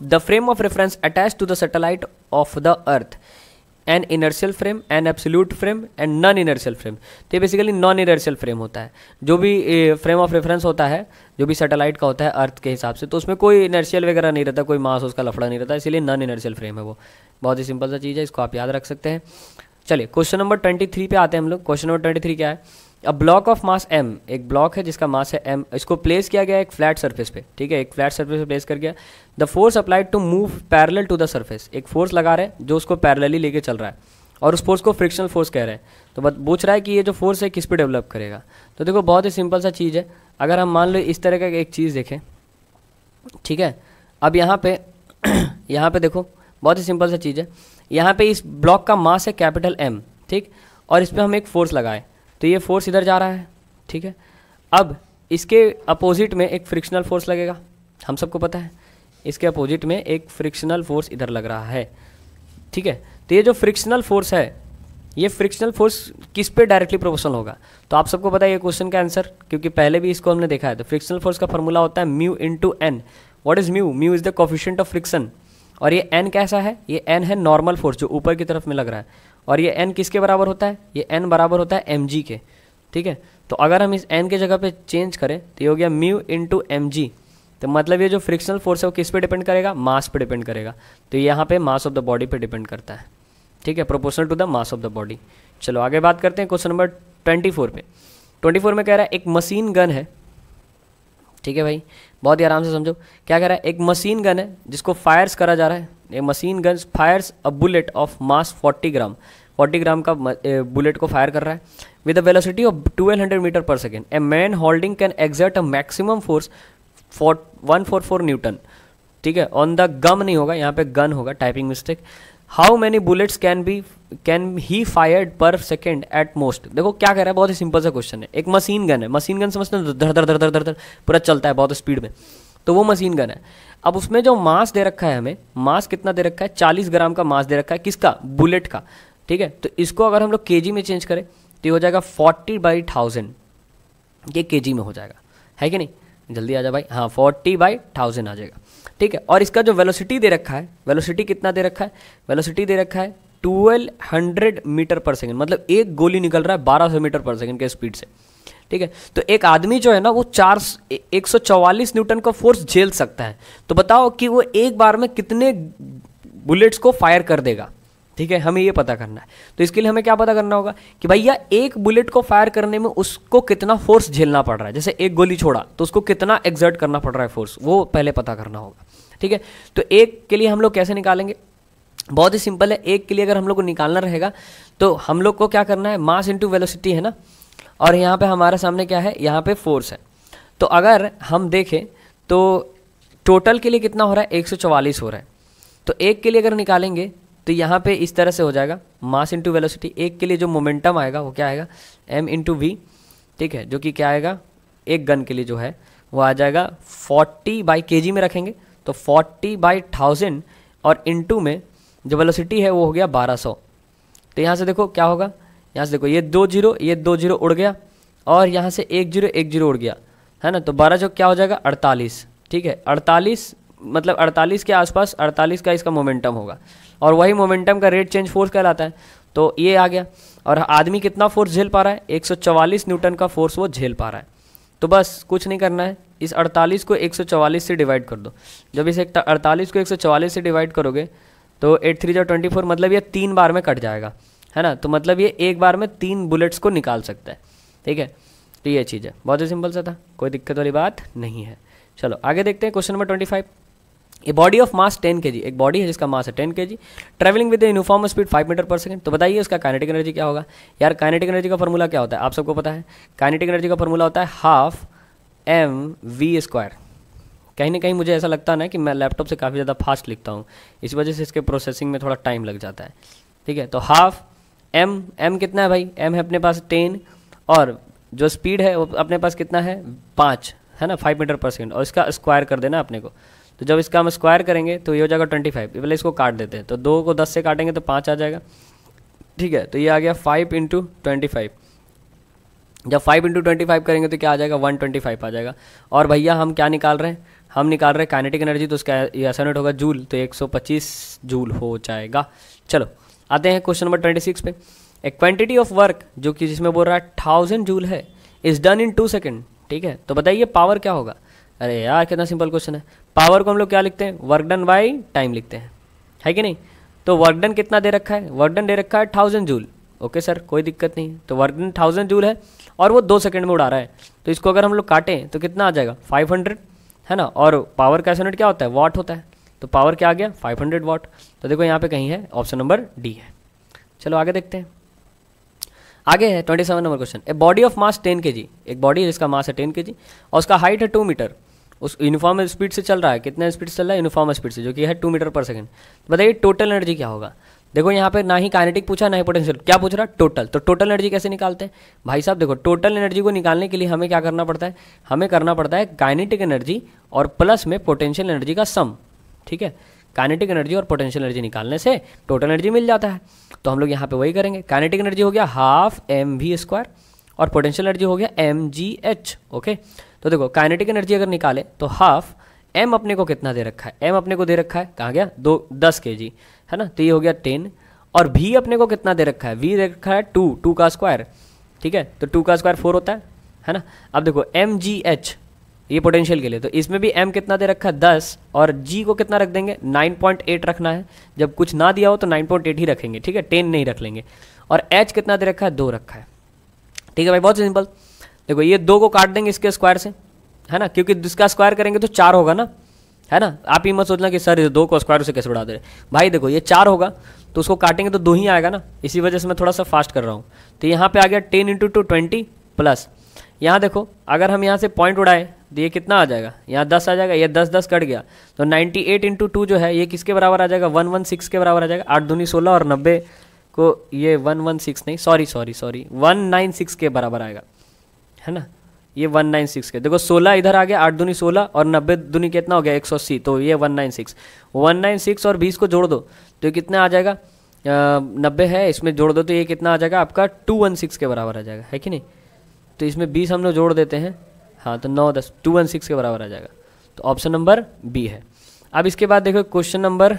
The frame of reference attach to the satellite of the earth, an inertial frame, an absolute frame and non inertial frame. तो ये बेसिकली नॉन इनर्शियल फ्रेम होता है। जो भी फ्रेम ऑफ रेफरेंस होता है, जो भी सैटेलाइट का होता है अर्थ के हिसाब से, तो उसमें कोई इनर्शियल वगैरह नहीं रहता, कोई मास उसका लफड़ा नहीं रहता, इसीलिए नॉन इनर्शियल फ्रेम है वो। बहुत ही सिंपल सा चीज़ है, इसको आप याद रख सकते हैं। चलिए क्वेश्चन नंबर 23 पे आते हैं हम लोग। क्वेश्चन नंबर 23 क्या है? A block of mass m, एक ब्लॉक है जिसका मास है m, इसको प्लेस किया गया एक फ्लैट सरफेस पे, ठीक है, एक फ्लैट सरफेस पे प्लेस कर गया। The force applied to move parallel to the surface, एक फोर्स लगा रहे हैं जो उसको पैरेलली लेके चल रहा है, और उस फोर्स को फ्रिक्शनल फोर्स कह रहे हैं। तो पूछ रहा है कि ये जो फोर्स है किस पे डेवलप करेगा। तो देखो बहुत ही सिंपल सा चीज़ है। अगर हम मान लो इस तरह का एक चीज़ देखें, ठीक है, अब यहाँ पे यहाँ पे देखो बहुत ही सिंपल सा चीज़ है। यहाँ पे इस ब्लॉक का मास है कैपिटल M, ठीक, और इस पर हम एक फोर्स लगाए, तो ये फोर्स इधर जा रहा है, ठीक है। अब इसके अपोजिट में एक फ्रिक्शनल फोर्स लगेगा, हम सबको पता है, इसके अपोजिट में एक फ्रिक्शनल फोर्स इधर लग रहा है, ठीक है। तो ये जो फ्रिक्शनल फोर्स है, ये फ्रिक्शनल फोर्स किस पे डायरेक्टली प्रोपोर्शनल होगा? तो आप सबको पता है ये क्वेश्चन का आंसर, क्योंकि पहले भी इसको हमने देखा है। तो फ्रिक्शनल फोर्स का फॉर्मूला होता है mu into N. What is mu? Mu is the coefficient of friction. और ये एन कैसा है? ये एन है नॉर्मल फोर्स जो ऊपर की तरफ में लग रहा है, और ये एन किसके बराबर होता है? ये एन बराबर होता है एम जी के, ठीक है। तो अगर हम इस एन के जगह पे चेंज करें तो ये हो गया म्यू इंटू एम जी। तो मतलब ये जो फ्रिक्शनल फोर्स है वो किस पे डिपेंड करेगा? मास पे डिपेंड करेगा। तो यहाँ पे मास ऑफ द बॉडी पे डिपेंड करता है, ठीक है, proportional to the mass of the body. चलो आगे बात करते हैं क्वेश्चन नंबर 24 पे। 24 में कह रहा है एक मशीन गन है, ठीक है भाई, बहुत ही आराम से समझो। क्या कह रहा है? एक मशीन गन है जिसको फायर्स करा जा रहा है। A machine gun fires a bullet of mass 40 gram, 40 gram का बुलेट को फायर कर रहा है with a velocity of 1200 metre per second. A man holding can exert a maximum force 144 newton, ठीक है, ऑन द गम नहीं होगा, यहाँ पे गन होगा, typing mistake. How many bullets can he fired पर सेकेंड एट मोस्ट। देखो क्या कह रहा है, बहुत ही सिंपल सा क्वेश्चन है। एक मशीन गन है, मशीन गन समझते हैं, धर धर धर धर धर धर पूरा चलता है बहुत स्पीड में, तो वो मशीन गन है। अब उसमें जो मास दे रखा है, हमें मास कितना दे रखा है? 40 ग्राम का मास दे रखा है, किसका? बुलेट का, ठीक है। तो इसको अगर हम लोग केजी में चेंज करें तो ये हो जाएगा 40/1000, ये केजी में हो जाएगा, है कि नहीं? जल्दी आ जा भाई, हाँ 40/1000 आ जाएगा, ठीक है। और इसका जो वेलोसिटी दे रखा है, वेलोसिटी कितना दे रखा है? वेलोसिटी दे रखा है 1200 मीटर पर सेकेंड, मतलब एक गोली निकल रहा है 1200 मीटर पर सेकेंड के स्पीड से, ठीक है। तो एक आदमी जो है ना वो 144 न्यूटन का फोर्स झेल सकता है। तो बताओ कि वो एक बार में कितने बुलेट्स को फायर कर देगा, ठीक है, हमें ये पता करना है। तो इसके लिए हमें क्या पता करना होगा कि भैया एक बुलेट को फायर करने में उसको कितना फोर्स झेलना पड़ रहा है। जैसे एक गोली छोड़ा तो उसको कितना एक्सर्ट करना पड़ रहा है फोर्स, वो पहले पता करना होगा, ठीक है। तो एक के लिए हम लोग कैसे निकालेंगे? बहुत ही सिंपल है। एक के लिए अगर हम लोग को निकालना रहेगा तो हम लोग को क्या करना है? मास इंटू वेलोसिटी है ना, और यहाँ पे हमारे सामने क्या है? यहाँ पे फोर्स है। तो अगर हम देखें तो टोटल के लिए कितना हो रहा है? 144 हो रहा है। तो एक के लिए अगर निकालेंगे तो यहाँ पे इस तरह से हो जाएगा, मास इंटू वेलोसिटी। एक के लिए जो मोमेंटम आएगा वो क्या आएगा? m इंटू वी, ठीक है, जो कि क्या आएगा? एक गन के लिए जो है वो आ जाएगा 40/kg में रखेंगे तो 40/1000, और इंटू में जो वेलोसिटी है वो हो गया 1200। तो यहाँ से देखो क्या होगा, यहाँ से देखो ये 2 जीरो, ये 2 जीरो उड़ गया, और यहाँ से 1 जीरो उड़ गया, है ना। तो 12 जो क्या हो जाएगा? 48, ठीक है। 48 मतलब 48 के आसपास 48 का इसका मोमेंटम होगा, और वही मोमेंटम का रेट चेंज फोर्स कहलाता है। तो ये आ गया। और आदमी कितना फोर्स झेल पा रहा है? 144 न्यूटन का फोर्स वो झेल पा रहा है। तो बस कुछ नहीं करना है, इस 48 को 144 से डिवाइड कर दो। जब इस 48 को 144 से डिवाइड करोगे तो 8 3 जो 24, मतलब ये 3 बार में कट जाएगा, है ना। तो मतलब ये एक बार में 3 बुलेट्स को निकाल सकता है, ठीक है। तो ये चीज़ है, बहुत ही सिंपल सा था, कोई दिक्कत वाली बात नहीं है। चलो आगे देखते हैं question number 25। A body of mass 10 kg, एक बॉडी है जिसका मास है 10 kg, travelling with uniform speed 5 metre per second. तो बताइए उसका काइनेटिक एनर्जी क्या होगा? यार काइनेटिक एनर्जी का फॉर्मूला क्या होता है? आप सबको पता है, काइनेटिक एनर्जी का फॉर्मूला होता है ½ mv²। कहीं ना कहीं मुझे ऐसा लगता है ना कि मैं लैपटॉप से काफ़ी ज़्यादा फास्ट लिखता हूँ, इस वजह से इसके प्रोसेसिंग में थोड़ा टाइम लग जाता है, ठीक है। तो ½ m कितना है भाई? m है अपने पास 10, और जो स्पीड है वो अपने पास कितना है? 5, है ना, 5 मीटर पर सेकेंड, और इसका स्क्वायर कर देना अपने को। तो जब इसका हम स्क्वायर करेंगे तो ये हो जाएगा 25। पहले इसको काट देते हैं, तो 2 को 10 से काटेंगे तो 5 आ जाएगा, ठीक है। तो ये आ गया 5 × 25। जब 5 × 25 करेंगे तो क्या आ जाएगा, 125 आ जाएगा। और भैया हम क्या निकाल रहे हैं, हम निकाल रहे हैं काइनेटिक एनर्जी, तो उसका ये ऐसा यूनिट होगा जूल, तो 125 जूल हो जाएगा। चलो आते हैं क्वेश्चन नंबर 26 पे। ए क्वांटिटी ऑफ वर्क जो कि जिसमें बोल रहा है 1000 जूल है, इज डन इन 2 सेकेंड, ठीक है। तो बताइए पावर क्या होगा। अरे यार कितना सिंपल क्वेश्चन है। पावर को हम लोग क्या लिखते हैं, वर्क डन बाई टाइम लिखते हैं, है कि नहीं। तो वर्क डन कितना दे रखा है, वर्क डन दे रखा है 1000 जूल। ओके सर, कोई दिक्कत नहीं। तो वर्क डन 1000 जूल है और वो 2 सेकंड में उड़ा रहा है, तो इसको अगर हम लोग काटें तो कितना आ जाएगा, 500, है ना। और पावर का यूनिट क्या होता है, वाट होता है। तो पावर क्या आ गया, 500 वाट। तो देखो यहाँ पे कहीं है, ऑप्शन नंबर डी है। चलो आगे देखते हैं। आगे है 27 number question. A body of mass 10 kg, एक बॉडी है जिसका मास है 10 kg और उसका हाइट है 2 मीटर, उस यूनिफॉर्म स्पीड से चल रहा है। कितना स्पीड से चल रहा है, यूनिफॉर्म स्पीड से, जो कि है 2 मीटर पर सेकंड। बताइए टोटल एनर्जी क्या होगा। देखो यहाँ पे ना ही काइनेटिक पूछा ना ही पोटेंशियल, क्या पूछ रहा है, टोटल। तो टोटल एनर्जी कैसे निकालते हैं भाई साहब, देखो टोटल एनर्जी को निकालने के लिए हमें क्या करना पड़ता है, हमें करना पड़ता है काइनेटिक एनर्जी और प्लस में पोटेंशियल एनर्जी का सम, ठीक है। काइनेटिक एनर्जी और पोटेंशियल एनर्जी निकालने से टोटल एनर्जी मिल जाता है। तो हम लोग यहाँ पे वही करेंगे। काइनेटिक एनर्जी हो गया ½ mv² और पोटेंशियल एनर्जी हो गया mgh, ओके। तो देखो काइनेटिक एनर्जी अगर निकाले तो ½ m अपने को कितना दे रखा है, m अपने को दे रखा है, कहाँ गया, 10 kg, है ना। तो ये हो गया 10। और v अपने को कितना दे रखा है, v दे रखा है 2 का स्क्वायर, ठीक है। तो 2 का स्क्वायर 4 होता है ना। अब देखो mgh ये पोटेंशियल के लिए, तो इसमें भी m कितना दे रखा है 10 और g को कितना रख देंगे 9.8 रखना है। जब कुछ ना दिया हो तो 9.8 ही रखेंगे, ठीक है, 10 नहीं रख लेंगे। और h कितना दे रखा है 2 रखा है, ठीक है भाई, बहुत सिंपल। देखो ये 2 को काट देंगे इसके स्क्वायर से, है ना, क्योंकि इसका स्क्वायर करेंगे तो 4 होगा ना, है ना। आप ही मत सोचना कि सर 2 को स्क्वायर से कैसे उड़ा दे रहे भाई। देखो ये 4 होगा तो उसको काटेंगे तो 2 ही आएगा ना, इसी वजह से मैं थोड़ा सा फास्ट कर रहा हूँ। तो यहाँ पे आ गया 10 × 2 20 प्लस, यहाँ देखो अगर हम यहाँ से पॉइंट उड़ाए तो ये कितना आ जाएगा, यहाँ 10 आ जाएगा, ये 10 कट गया तो 98 × 2 जो है ये किसके बराबर आ जाएगा, 116 के बराबर आ जाएगा। 8 दूनी 16 और 90 को ये 116 नहीं, सॉरी 196 के बराबर आएगा, है ना। ये 196 के, देखो 16 इधर आ गया, 8 दूनी 16 और 90 दूनी कितना हो गया 180, तो ये 196 और 20 को जोड़ दो तो ये कितना आ जाएगा, 90 है, इसमें जोड़ दो तो ये कितना आ जाएगा आपका 216 के बराबर आ जाएगा, है कि नहीं। तो इसमें 20 हम लोग जोड़ देते हैं, हाँ, तो 9 10 216 के बराबर आ जाएगा। तो ऑप्शन नंबर बी है। अब इसके बाद देखो क्वेश्चन नंबर,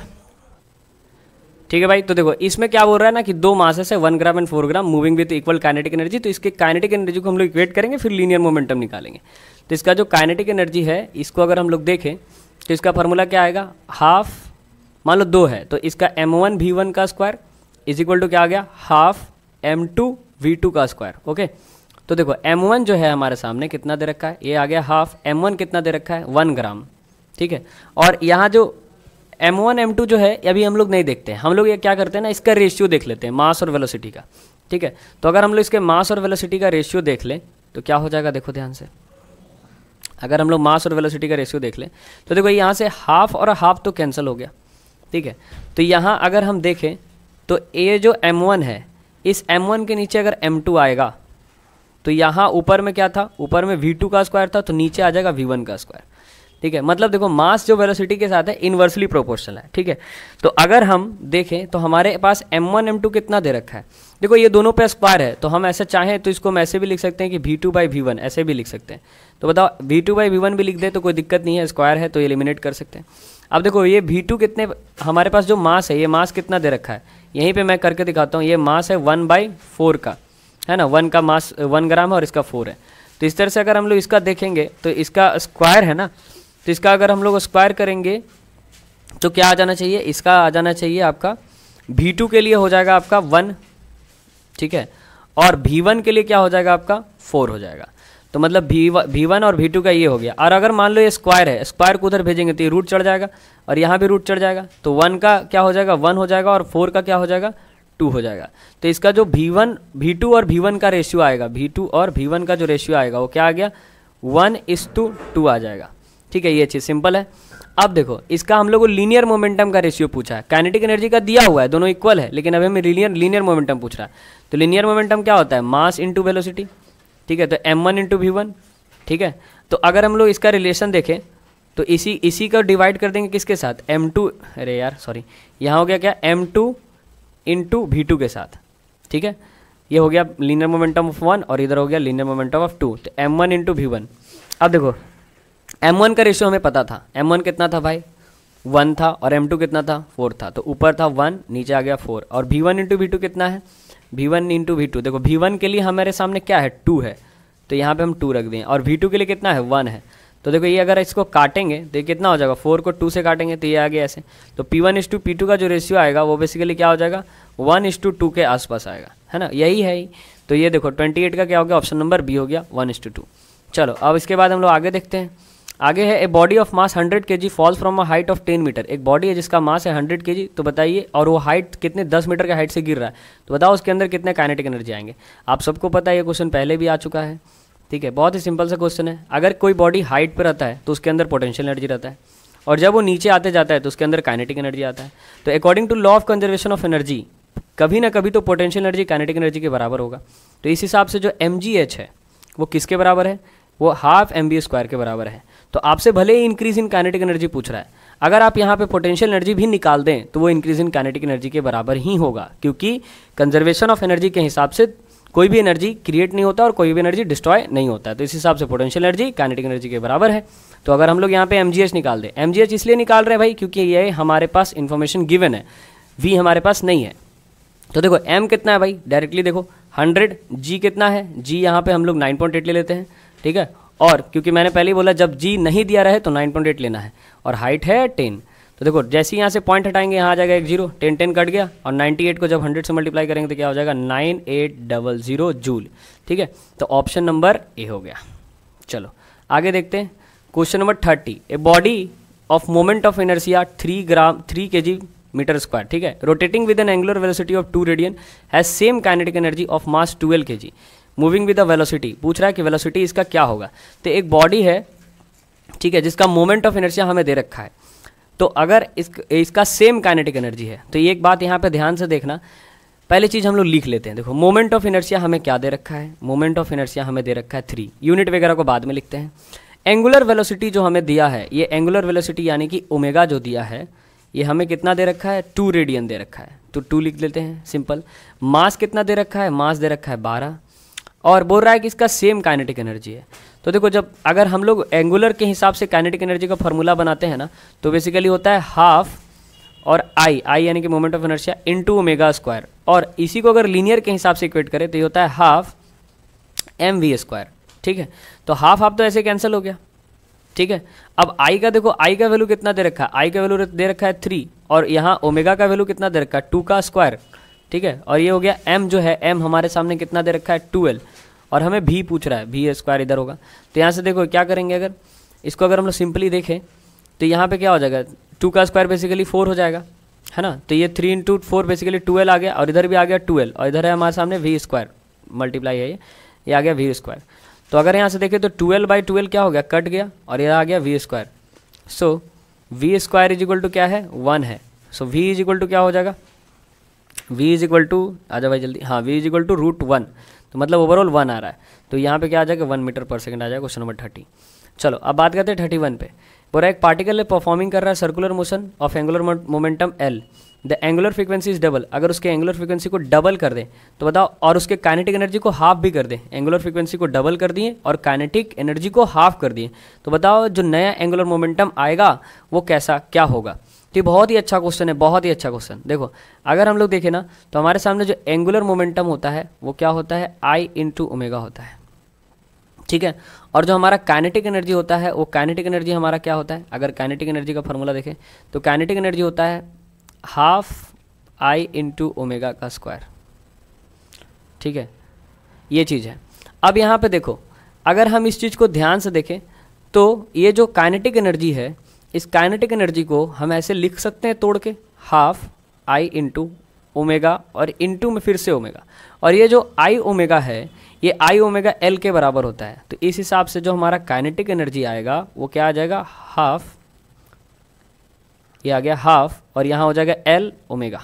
ठीक है भाई। तो देखो इसमें क्या बोल रहा है ना कि 2 मासेस है 1 gram and 4 gram moving with equal kinetic energy. तो इसके काइनेटिक एनर्जी को हम लोग इक्वेट करेंगे, फिर लीनियर मोमेंटम निकालेंगे। तो इसका जो काइनेटिक एनर्जी है इसको अगर हम लोग देखें तो इसका फार्मूला क्या आएगा, ½ मान लो 2 है तो इसका m1 v1 का स्क्वायर इज इक्वल टू क्या आ गया, ½ m2 v2 का स्क्वायर, ओके। तो देखो m1 जो है हमारे सामने कितना दे रखा है, ये आ गया ½ m1 कितना दे रखा है 1 ग्राम, ठीक है। और यहाँ जो m1 m2 जो है अभी हम लोग नहीं देखते हैं, हम लोग ये क्या करते हैं ना, इसका रेशियो देख लेते हैं मास और वेलोसिटी का, ठीक है। तो अगर हम लोग इसके मास और वेलोसिटी का रेशियो देख लें तो क्या हो जाएगा, देखो ध्यान से। अगर हम लोग मास और वेलोसिटी का रेशियो देख लें तो देखो यहाँ से ½ और ½ तो कैंसिल हो गया, ठीक है। तो यहाँ अगर हम देखें तो ये जो m1 है, इस m1 के नीचे अगर m2 आएगा तो यहाँ ऊपर में क्या था, ऊपर में v2 का स्क्वायर था तो नीचे आ जाएगा v1 का स्क्वायर, ठीक है। मतलब देखो मास जो वेलोसिटी के साथ है इन्वर्सली प्रोपोर्शनल है, ठीक है। तो अगर हम देखें तो हमारे पास m1 m2 कितना दे रखा है, देखो ये दोनों पे स्क्वायर है तो हम ऐसे चाहें तो इसको हम ऐसे भी लिख सकते हैं कि v2/v1 ऐसे भी लिख सकते हैं। तो बताओ v2/v1 भी लिख दे तो कोई दिक्कत नहीं है, स्क्वायर है तो एलिमिनेट कर सकते हैं। अब देखो ये v2 कितने, हमारे पास जो मास है ये मास कितना दे रखा है, यहीं पर मैं करके दिखाता हूँ। ये मास है 1/4 का, है ना, 1 का मास 1 ग्राम है और इसका 4 है। तो इस तरह से अगर हम लोग इसका देखेंगे तो इसका स्क्वायर है ना, तो इसका अगर हम लोग स्क्वायर करेंगे तो क्या आ जाना चाहिए, इसका आ जाना चाहिए आपका v2 के लिए हो जाएगा आपका 1, ठीक है। और v1 के लिए क्या हो जाएगा आपका 4 हो जाएगा। तो मतलब v1 और v2 का ये हो गया। और अगर मान लो ये स्क्वायर है, स्क्वायर को उधर भेजेंगे तो ये रूट चढ़ जाएगा और यहाँ भी रूट चढ़ जाएगा। तो 1 का क्या हो जाएगा 1 हो जाएगा और 4 का क्या हो जाएगा 2 हो जाएगा। तो इसका जो v2 और v1 का रेशियो आएगा, v2 और v1 का जो रेशियो आएगा वो क्या आ गया 1:2 आ जाएगा, ठीक है। ये चीज़ सिंपल है। अब देखो इसका हम लोग को लीनियर मोमेंटम का रेशियो पूछा है, काइनेटिक एनर्जी का दिया हुआ है दोनों इक्वल है, लेकिन अभी हमें लीनियर मोमेंटम पूछ रहा है। तो लीनियर मोमेंटम क्या होता है, मास इंटू वेलोसिटी, ठीक है। तो m1 × v1, ठीक है। तो अगर हम लोग इसका रिलेशन देखें तो इसी का डिवाइड कर देंगे किसके साथ, m2, अरे यार सॉरी, यहाँ हो गया क्या m2 इंटू v2 के साथ, ठीक है। ये हो गया लीनियर मोमेंटम ऑफ 1 और इधर हो गया लीनियर मोमेंटम ऑफ 2, तो m1 इंटू v1। अब देखो m1 का रेशियो हमें पता था, m1 कितना था भाई 1 था, और m2 कितना था 4 था, तो ऊपर था 1 नीचे आ गया 4, और v1 इंटू v2 कितना है, v1 इंटू v2, देखो v1 के लिए हमारे सामने क्या है 2 है, तो यहाँ पे हम 2 रख दें, और v2 के लिए कितना है 1 है, तो देखो ये अगर इसको काटेंगे तो ये कितना हो जाएगा, 4 को 2 से काटेंगे तो ये आ गया ऐसे, तो p1:p2 का जो रेशियो आएगा वो बेसिकली क्या हो जाएगा 1:2 के आसपास आएगा, है ना, यही है ही। तो ये देखो 28 का क्या हो गया, ऑप्शन नंबर बी हो गया 1:2। चलो अब इसके बाद हम लोग आगे देखते हैं। आगे है a body of mass 100 kg falls from a height of 10 metre. एक बॉडी है जिसका मास है 100 kg, तो बताइए, और वो हाइट कितने 10 मीटर के हाइट से गिर रहा है, तो बताओ उसके अंदर कितने काइनेटिक एनर्जी आएंगे। आप सबको पता है ये क्वेश्चन पहले भी आ चुका है, ठीक है, बहुत ही सिंपल सा क्वेश्चन है। अगर कोई बॉडी हाइट पर रहता है तो उसके अंदर पोटेंशियल एनर्जी रहता है, और जब वो नीचे आते जाता है तो उसके अंदर काइनेटिक एनर्जी आता है। तो according to law of conservation of energy कभी ना कभी तो पोटेंशियल एनर्जी काइनेटिक एनर्जी के बराबर होगा। तो इस हिसाब से जो mgh है वो किसके बराबर है, वो ½ mv² के बराबर है। तो आपसे भले ही इंक्रीज इन काइनेटिक एनर्जी पूछ रहा है, अगर आप यहाँ पे पोटेंशियल एनर्जी भी निकाल दें तो वो इंक्रीज इन काइनेटिक एनर्जी के बराबर ही होगा, क्योंकि कंजर्वेशन ऑफ एनर्जी के हिसाब से कोई भी एनर्जी क्रिएट नहीं होता और कोई भी एनर्जी डिस्ट्रॉय नहीं होता है। तो इस हिसाब से पोटेंशियल एनर्जी काइनेटिक एनर्जी के बराबर है। तो अगर हम लोग यहाँ पे mgh निकाल दें, mgh इसलिए निकाल रहे हैं भाई क्योंकि ये हमारे पास इन्फॉर्मेशन गिवन है, v हमारे पास नहीं है। तो देखो m कितना है भाई, डायरेक्टली देखो 100, g कितना है, g यहाँ पे हम लोग 9.8 ले लेते हैं, ठीक है, और क्योंकि मैंने पहले ही बोला जब g नहीं दिया रहे तो 9.8 लेना है, और हाइट है 10। तो देखो जैसे ही यहाँ से पॉइंट हटाएंगे यहाँ आ जाएगा एक 0, 10 कट गया, और 98 को जब 100 से मल्टीप्लाई करेंगे तो क्या हो जाएगा 9800 जूल, ठीक है। तो ऑप्शन नंबर ए हो गया। चलो आगे देखते हैं question number 30। A body of moment of inertia 3 kg metre square, ठीक है, rotating with an angular velocity of 2 radian has same kinetic energy of mass 12 kg moving with the velocity. पूछ रहा है कि वेलोसिटी इसका क्या होगा। तो एक बॉडी है, ठीक है, जिसका मोमेंट ऑफ इनर्शिया हमें दे रखा है, तो अगर इसका सेम काइनेटिक एनर्जी है, तो ये एक बात यहाँ पे ध्यान से देखना, पहली चीज़ हम लोग लिख लेते हैं। देखो मोमेंट ऑफ इनर्शिया हमें क्या दे रखा है, मोमेंट ऑफ इनर्शिया हमें दे रखा है 3, यूनिट वगैरह को बाद में लिखते हैं। एंगुलर वेलोसिटी जो हमें दिया है, ये एंगुलर वेलोसिटी यानी कि ओमेगा जो दिया है, ये हमें कितना दे रखा है 2 रेडियन दे रखा है, तो 2 लिख लेते हैं सिंपल। मास कितना दे रखा है, मास दे रखा है 12, और बोल रहा है कि इसका सेम काइनेटिक एनर्जी है। तो देखो जब अगर हम लोग एंगुलर के हिसाब से काइनेटिक एनर्जी का फॉर्मूला बनाते हैं ना, तो बेसिकली होता है हाफ और आई यानी कि मोमेंट ऑफ इनर्शिया इनटू ओमेगा², और इसी को अगर लीनियर के हिसाब से इक्वेट करें तो ये होता है ½ mv², ठीक है। तो हाफ तो ऐसे कैंसिल हो गया, ठीक है। अब आई का देखो, आई का वैल्यू कितना दे रखा है, आई का वैल्यू दे रखा है 3, और यहाँ ओमेगा का वैल्यू कितना दे रखा है 2 का स्क्वायर, ठीक है, और ये हो गया m जो है, m हमारे सामने कितना दे रखा है 12, और हमें v पूछ रहा है, v² इधर होगा। तो यहाँ से देखो क्या करेंगे, अगर इसको अगर हम लोग सिंपली देखें तो यहाँ पे क्या हो जाएगा 2 का स्क्वायर बेसिकली 4 हो जाएगा, है ना। तो ये 3 × 4 बेसिकली 12 आ गया, और इधर भी आ गया 12, और इधर है हमारे सामने v² मल्टीप्लाई है, ये आ गया v²। तो अगर यहाँ से देखें तो 12/12 क्या हो गया, कट गया, और ये आ गया v²। So v² is equal to क्या है 1 है। सो v इज इक्वल टू क्या हो जाएगा, v इज इक्वल टू, आ जाओ भाई जल्दी, हाँ v इज इक्वल टू √1, तो मतलब ओवरऑल 1 आ रहा है। तो यहाँ पे क्या आ जाएगा 1 मीटर पर सेकंड आ जाएगा, क्वेश्चन नंबर 30। चलो अब बात करते हैं 31 पे। पूरा एक पार्टिकल है परफॉर्मिंग कर रहा है circular motion of angular momentum L, the angular frequency is double. अगर उसके एंगुलर फ्रीक्वेंसी को डबल कर दें तो बताओ, और उसके काइनेटिक एनर्जी को हाफ भी कर दें, एंगुलर फ्रीक्वेंसी को डबल कर दिए और काइनेटिक एनर्जी को हाफ कर दिए, तो बताओ जो नया एंगुलर मोमेंटम आएगा वो कैसा क्या होगा। तो ये बहुत ही अच्छा क्वेश्चन है, बहुत ही अच्छा क्वेश्चन। देखो अगर हम लोग देखें ना तो हमारे सामने जो एंगुलर मोमेंटम होता है वो क्या होता है I × ओमेगा होता है, ठीक है। और जो हमारा काइनेटिक एनर्जी होता है वो काइनेटिक एनर्जी हमारा क्या होता है, अगर काइनेटिक एनर्जी का फॉर्मूला देखें तो काइनेटिक एनर्जी होता है ½ I × ओमेगा का स्क्वायर, ठीक है, ये चीज़ है। अब यहाँ पे देखो अगर हम इस चीज़ को ध्यान से देखें तो ये जो काइनेटिक एनर्जी है, इस काइनेटिक एनर्जी को हम ऐसे लिख सकते हैं तोड़ के, ½ I × ओमेगा और इनटू में फिर से ओमेगा, और ये जो I ओमेगा है ये I ओमेगा L के बराबर होता है। तो इस हिसाब से जो हमारा काइनेटिक एनर्जी आएगा वो क्या आ जाएगा ½ ये आ गया ½ और यहाँ हो जाएगा L ओमेगा।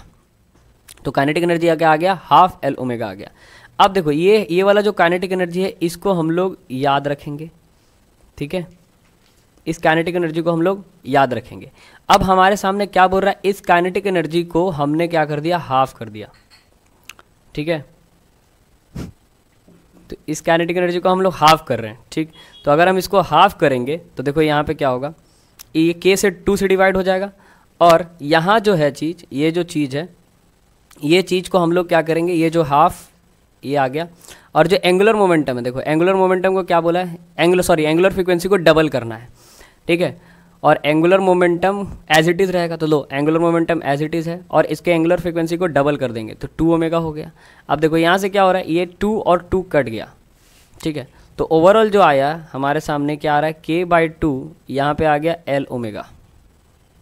तो काइनेटिक एनर्जी आ गया ½ L ओमेगा आ गया। अब देखो ये वाला जो काइनेटिक एनर्जी है इसको हम लोग याद रखेंगे, ठीक है, इस काइनेटिक एनर्जी को हम लोग याद रखेंगे। अब हमारे सामने क्या बोल रहा है, इस काइनेटिक एनर्जी को हमने क्या कर दिया, हाफ कर दिया, ठीक है। तो इस काइनेटिक एनर्जी को हम लोग हाफ कर रहे हैं, ठीक। तो अगर हम इसको हाफ करेंगे तो देखो यहाँ पे क्या होगा, ये k से 2 से डिवाइड हो जाएगा, और यहाँ जो है चीज़, ये जो चीज़ है, ये चीज़ को हम लोग क्या करेंगे, ये जो हाफ ये आ गया, और जो एंगुलर मोमेंटम है, देखो एंगुलर मोमेंटम को क्या बोला है, एंगुलर फ्रीक्वेंसी को डबल करना है, ठीक है। और angular momentum as it is रहेगा, तो लो angular momentum as it is है और इसके एंगुलर फ्रीक्वेंसी को डबल कर देंगे तो 2 ओमेगा हो गया। अब देखो यहाँ से क्या हो रहा है, ये 2 और 2 कट गया, ठीक है। तो ओवरऑल जो आया हमारे सामने क्या आ रहा है, k/2 यहाँ पे आ गया l ओमेगा,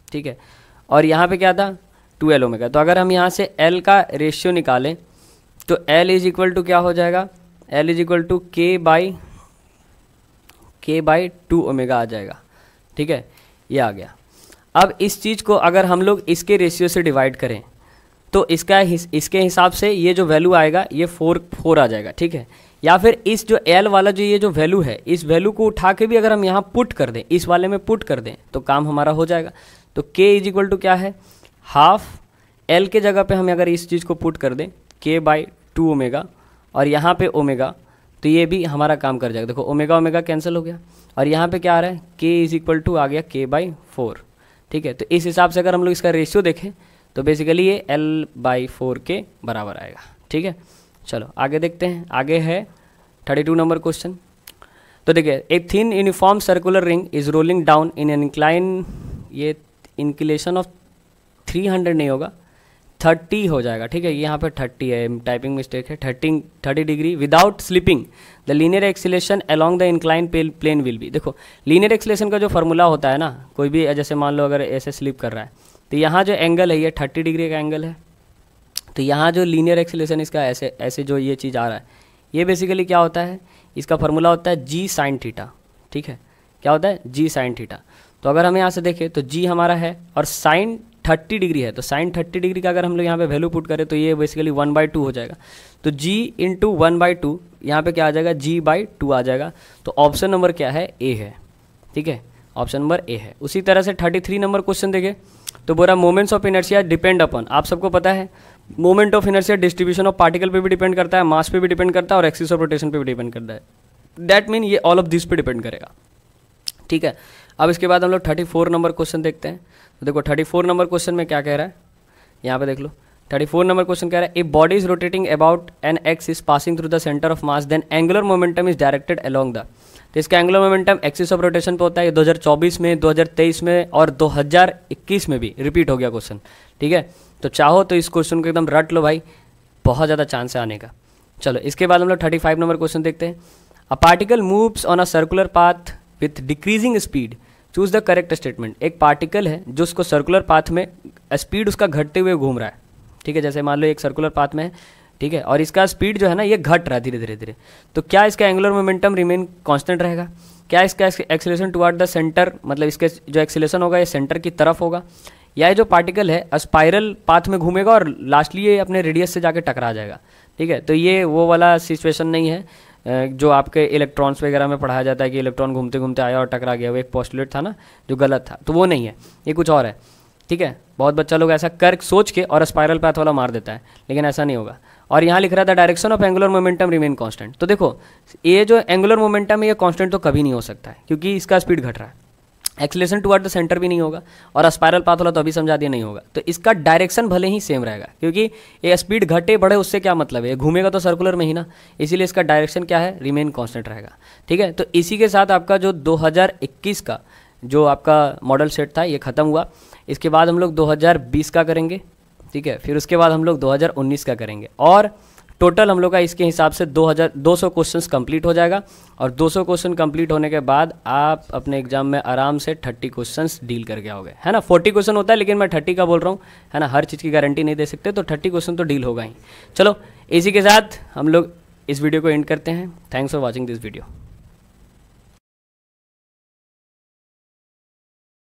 ठीक है। और यहाँ पे क्या था, 2l ओमेगा। तो अगर हम यहाँ से l का रेशियो निकालें तो l इज इक्वल टू क्या हो जाएगा, l is equal to k/2 omega आ जाएगा, ठीक है। ये आ गया। अब इस चीज़ को अगर हम लोग इसके रेशियो से डिवाइड करें तो इसके हिसाब से ये जो वैल्यू आएगा ये 4 आ जाएगा, ठीक है। या फिर इस जो l वाला जो ये जो वैल्यू है, इस वैल्यू को उठा के भी अगर हम यहाँ पुट कर दें, इस वाले में पुट कर दें तो काम हमारा हो जाएगा। तो k इज इक्वल टू क्या है, हाफ l के जगह पे हम अगर इस चीज़ को पुट कर दें k/2 ओमेगा और यहाँ पे ओमेगा, तो ये भी हमारा काम कर जाएगा। देखो ओमेगा ओमेगा कैंसिल हो गया और यहाँ पे क्या आ रहा है, k इज इक्वल टू आ गया k/4, ठीक है। तो इस हिसाब से अगर हम लोग इसका रेशियो देखें तो बेसिकली ये l/4 के बराबर आएगा, ठीक है। चलो आगे देखते हैं, आगे है 32 नंबर क्वेश्चन। तो देखिए, एक thin uniform circular ring is rolling down in an incline, ये इंक्लिनेशन ऑफ 300 नहीं होगा, 30 हो जाएगा, ठीक है। यहाँ पे 30 है, टाइपिंग मिस्टेक है, 30 degree without slipping the linear acceleration along the incline plane will be. देखो लीनियर एक्सीलेशन का जो फॉर्मूला होता है ना, कोई भी जैसे मान लो अगर ऐसे स्लिप कर रहा है तो यहाँ जो एंगल है ये 30 डिग्री का एंगल है। तो यहाँ जो लीनियर एक्सीलेशन इसका ऐसे जो ये चीज़ आ रहा है, ये बेसिकली क्या होता है, इसका फॉर्मूला होता है g sin थीटा, ठीक है। क्या होता है, g sin थीटा। तो अगर हम यहाँ से देखें तो g हमारा है और sin 30 डिग्री है, तो sin 30 डिग्री का अगर हम लोग यहाँ पे वैल्यू पुट करें तो ये बेसिकली 1/2 हो जाएगा। तो g इंटू 1/2 यहाँ पे क्या आ जाएगा, g/2 आ जाएगा। तो ऑप्शन नंबर क्या है, ए है, ठीक है, ऑप्शन नंबर ए है। उसी तरह से 33 नंबर क्वेश्चन देखें तो बोला मोमेंट्स ऑफ इनर्शिया डिपेंड अपन, आप सबको पता है moment of inertia distribution of particle पे भी डिपेंड करता है, मास पे भी डिपेंड करता है और एक्सिस ऑफ रोटेशन पे भी डिपेंड करता है। दैट मीन ये ऑल ऑफ दिस पे डिपेंड करेगा, ठीक है। अब इसके बाद हम लोग 34 नंबर क्वेश्चन देखते हैं। तो देखो 34 नंबर क्वेश्चन में क्या कह रहा है, यहाँ पे देख लो 34 नंबर क्वेश्चन कह रहा है, a body is rotating about an axis passing through the centre of mass then angular momentum is directed along the. तो इसका angular momentum axis of rotation पे होता है। 2024 में, 2023 में और 2021 में भी रिपीट हो गया क्वेश्चन, ठीक है। तो चाहो तो इस क्वेश्चन को एकदम रट लो भाई, बहुत ज़्यादा चांस है आने का। चलो इसके बाद हम लोग 35 नंबर क्वेश्चन देखते हैं। A particle moves on a circular path with decreasing speed, choose the correct statement. एक पार्टिकल है जो उसको सर्कुलर पाथ में स्पीड उसका घटते हुए घूम रहा है, ठीक है। जैसे मान लो एक सर्कुलर पाथ में है, ठीक है, और इसका स्पीड जो है ना ये घट रहा है धीरे धीरे धीरे। तो क्या इसका एंगुलर मोमेंटम रिमेन कांस्टेंट रहेगा, क्या इसका एक्सीलरेशन टुवर्ड द सेंटर, मतलब इसके जो एक्सीलरेशन होगा ये सेंटर की तरफ होगा, या ये जो पार्टिकल है स्पाइरल पाथ में घूमेगा और लास्टली ये अपने रेडियस से जाके टकरा जाएगा, ठीक है। तो ये वो वाला सिचुएशन नहीं है जो आपके इलेक्ट्रॉन्स वगैरह में पढ़ाया जाता है कि इलेक्ट्रॉन घूमते घूमते आया और टकरा गया, वो एक पोस्टुलेट था ना जो गलत था, तो वो नहीं है, ये कुछ और है, ठीक है। बहुत बच्चा लोग ऐसा कर सोच के और स्पाइरल पाथ वाला मार देता है, लेकिन ऐसा नहीं होगा। और यहाँ लिख रहा था direction of angular momentum remain constant. तो देखो ये जो एंगुलर मोमेंटम है ये कांस्टेंट तो कभी नहीं हो सकता है क्योंकि इसका स्पीड घट रहा है, एक्सीलरेशन टुवर्ड द सेंटर भी नहीं होगा और स्पाइरल पाथ वाला तो अभी समझा दिया नहीं होगा। तो इसका डायरेक्शन भले ही सेम रहेगा क्योंकि ये स्पीड घटे बढ़े उससे क्या मतलब है, घूमेगा तो सर्कुलर में ही ना, इसीलिए इसका डायरेक्शन क्या है, रिमेन कांस्टेंट रहेगा, ठीक है। तो इसी के साथ आपका जो 2021 का जो आपका मॉडल सेट था ये खत्म हुआ। इसके बाद हम लोग 2020 का करेंगे, ठीक है, फिर उसके बाद हम लोग 2019 का करेंगे और टोटल हम लोग का इसके हिसाब से 200 क्वेश्चंस कंप्लीट हो जाएगा। और 200 क्वेश्चन कंप्लीट होने के बाद आप अपने एग्जाम में आराम से 30 क्वेश्चंस डील करके आओगे, है ना। 40 क्वेश्चन होता है लेकिन मैं 30 का बोल रहा हूँ, है ना, हर चीज़ की गारंटी नहीं दे सकते, तो 30 क्वेश्चन तो डील होगा ही। चलो इसी के साथ हम लोग इस वीडियो को एंड करते हैं। Thanks for watching this video.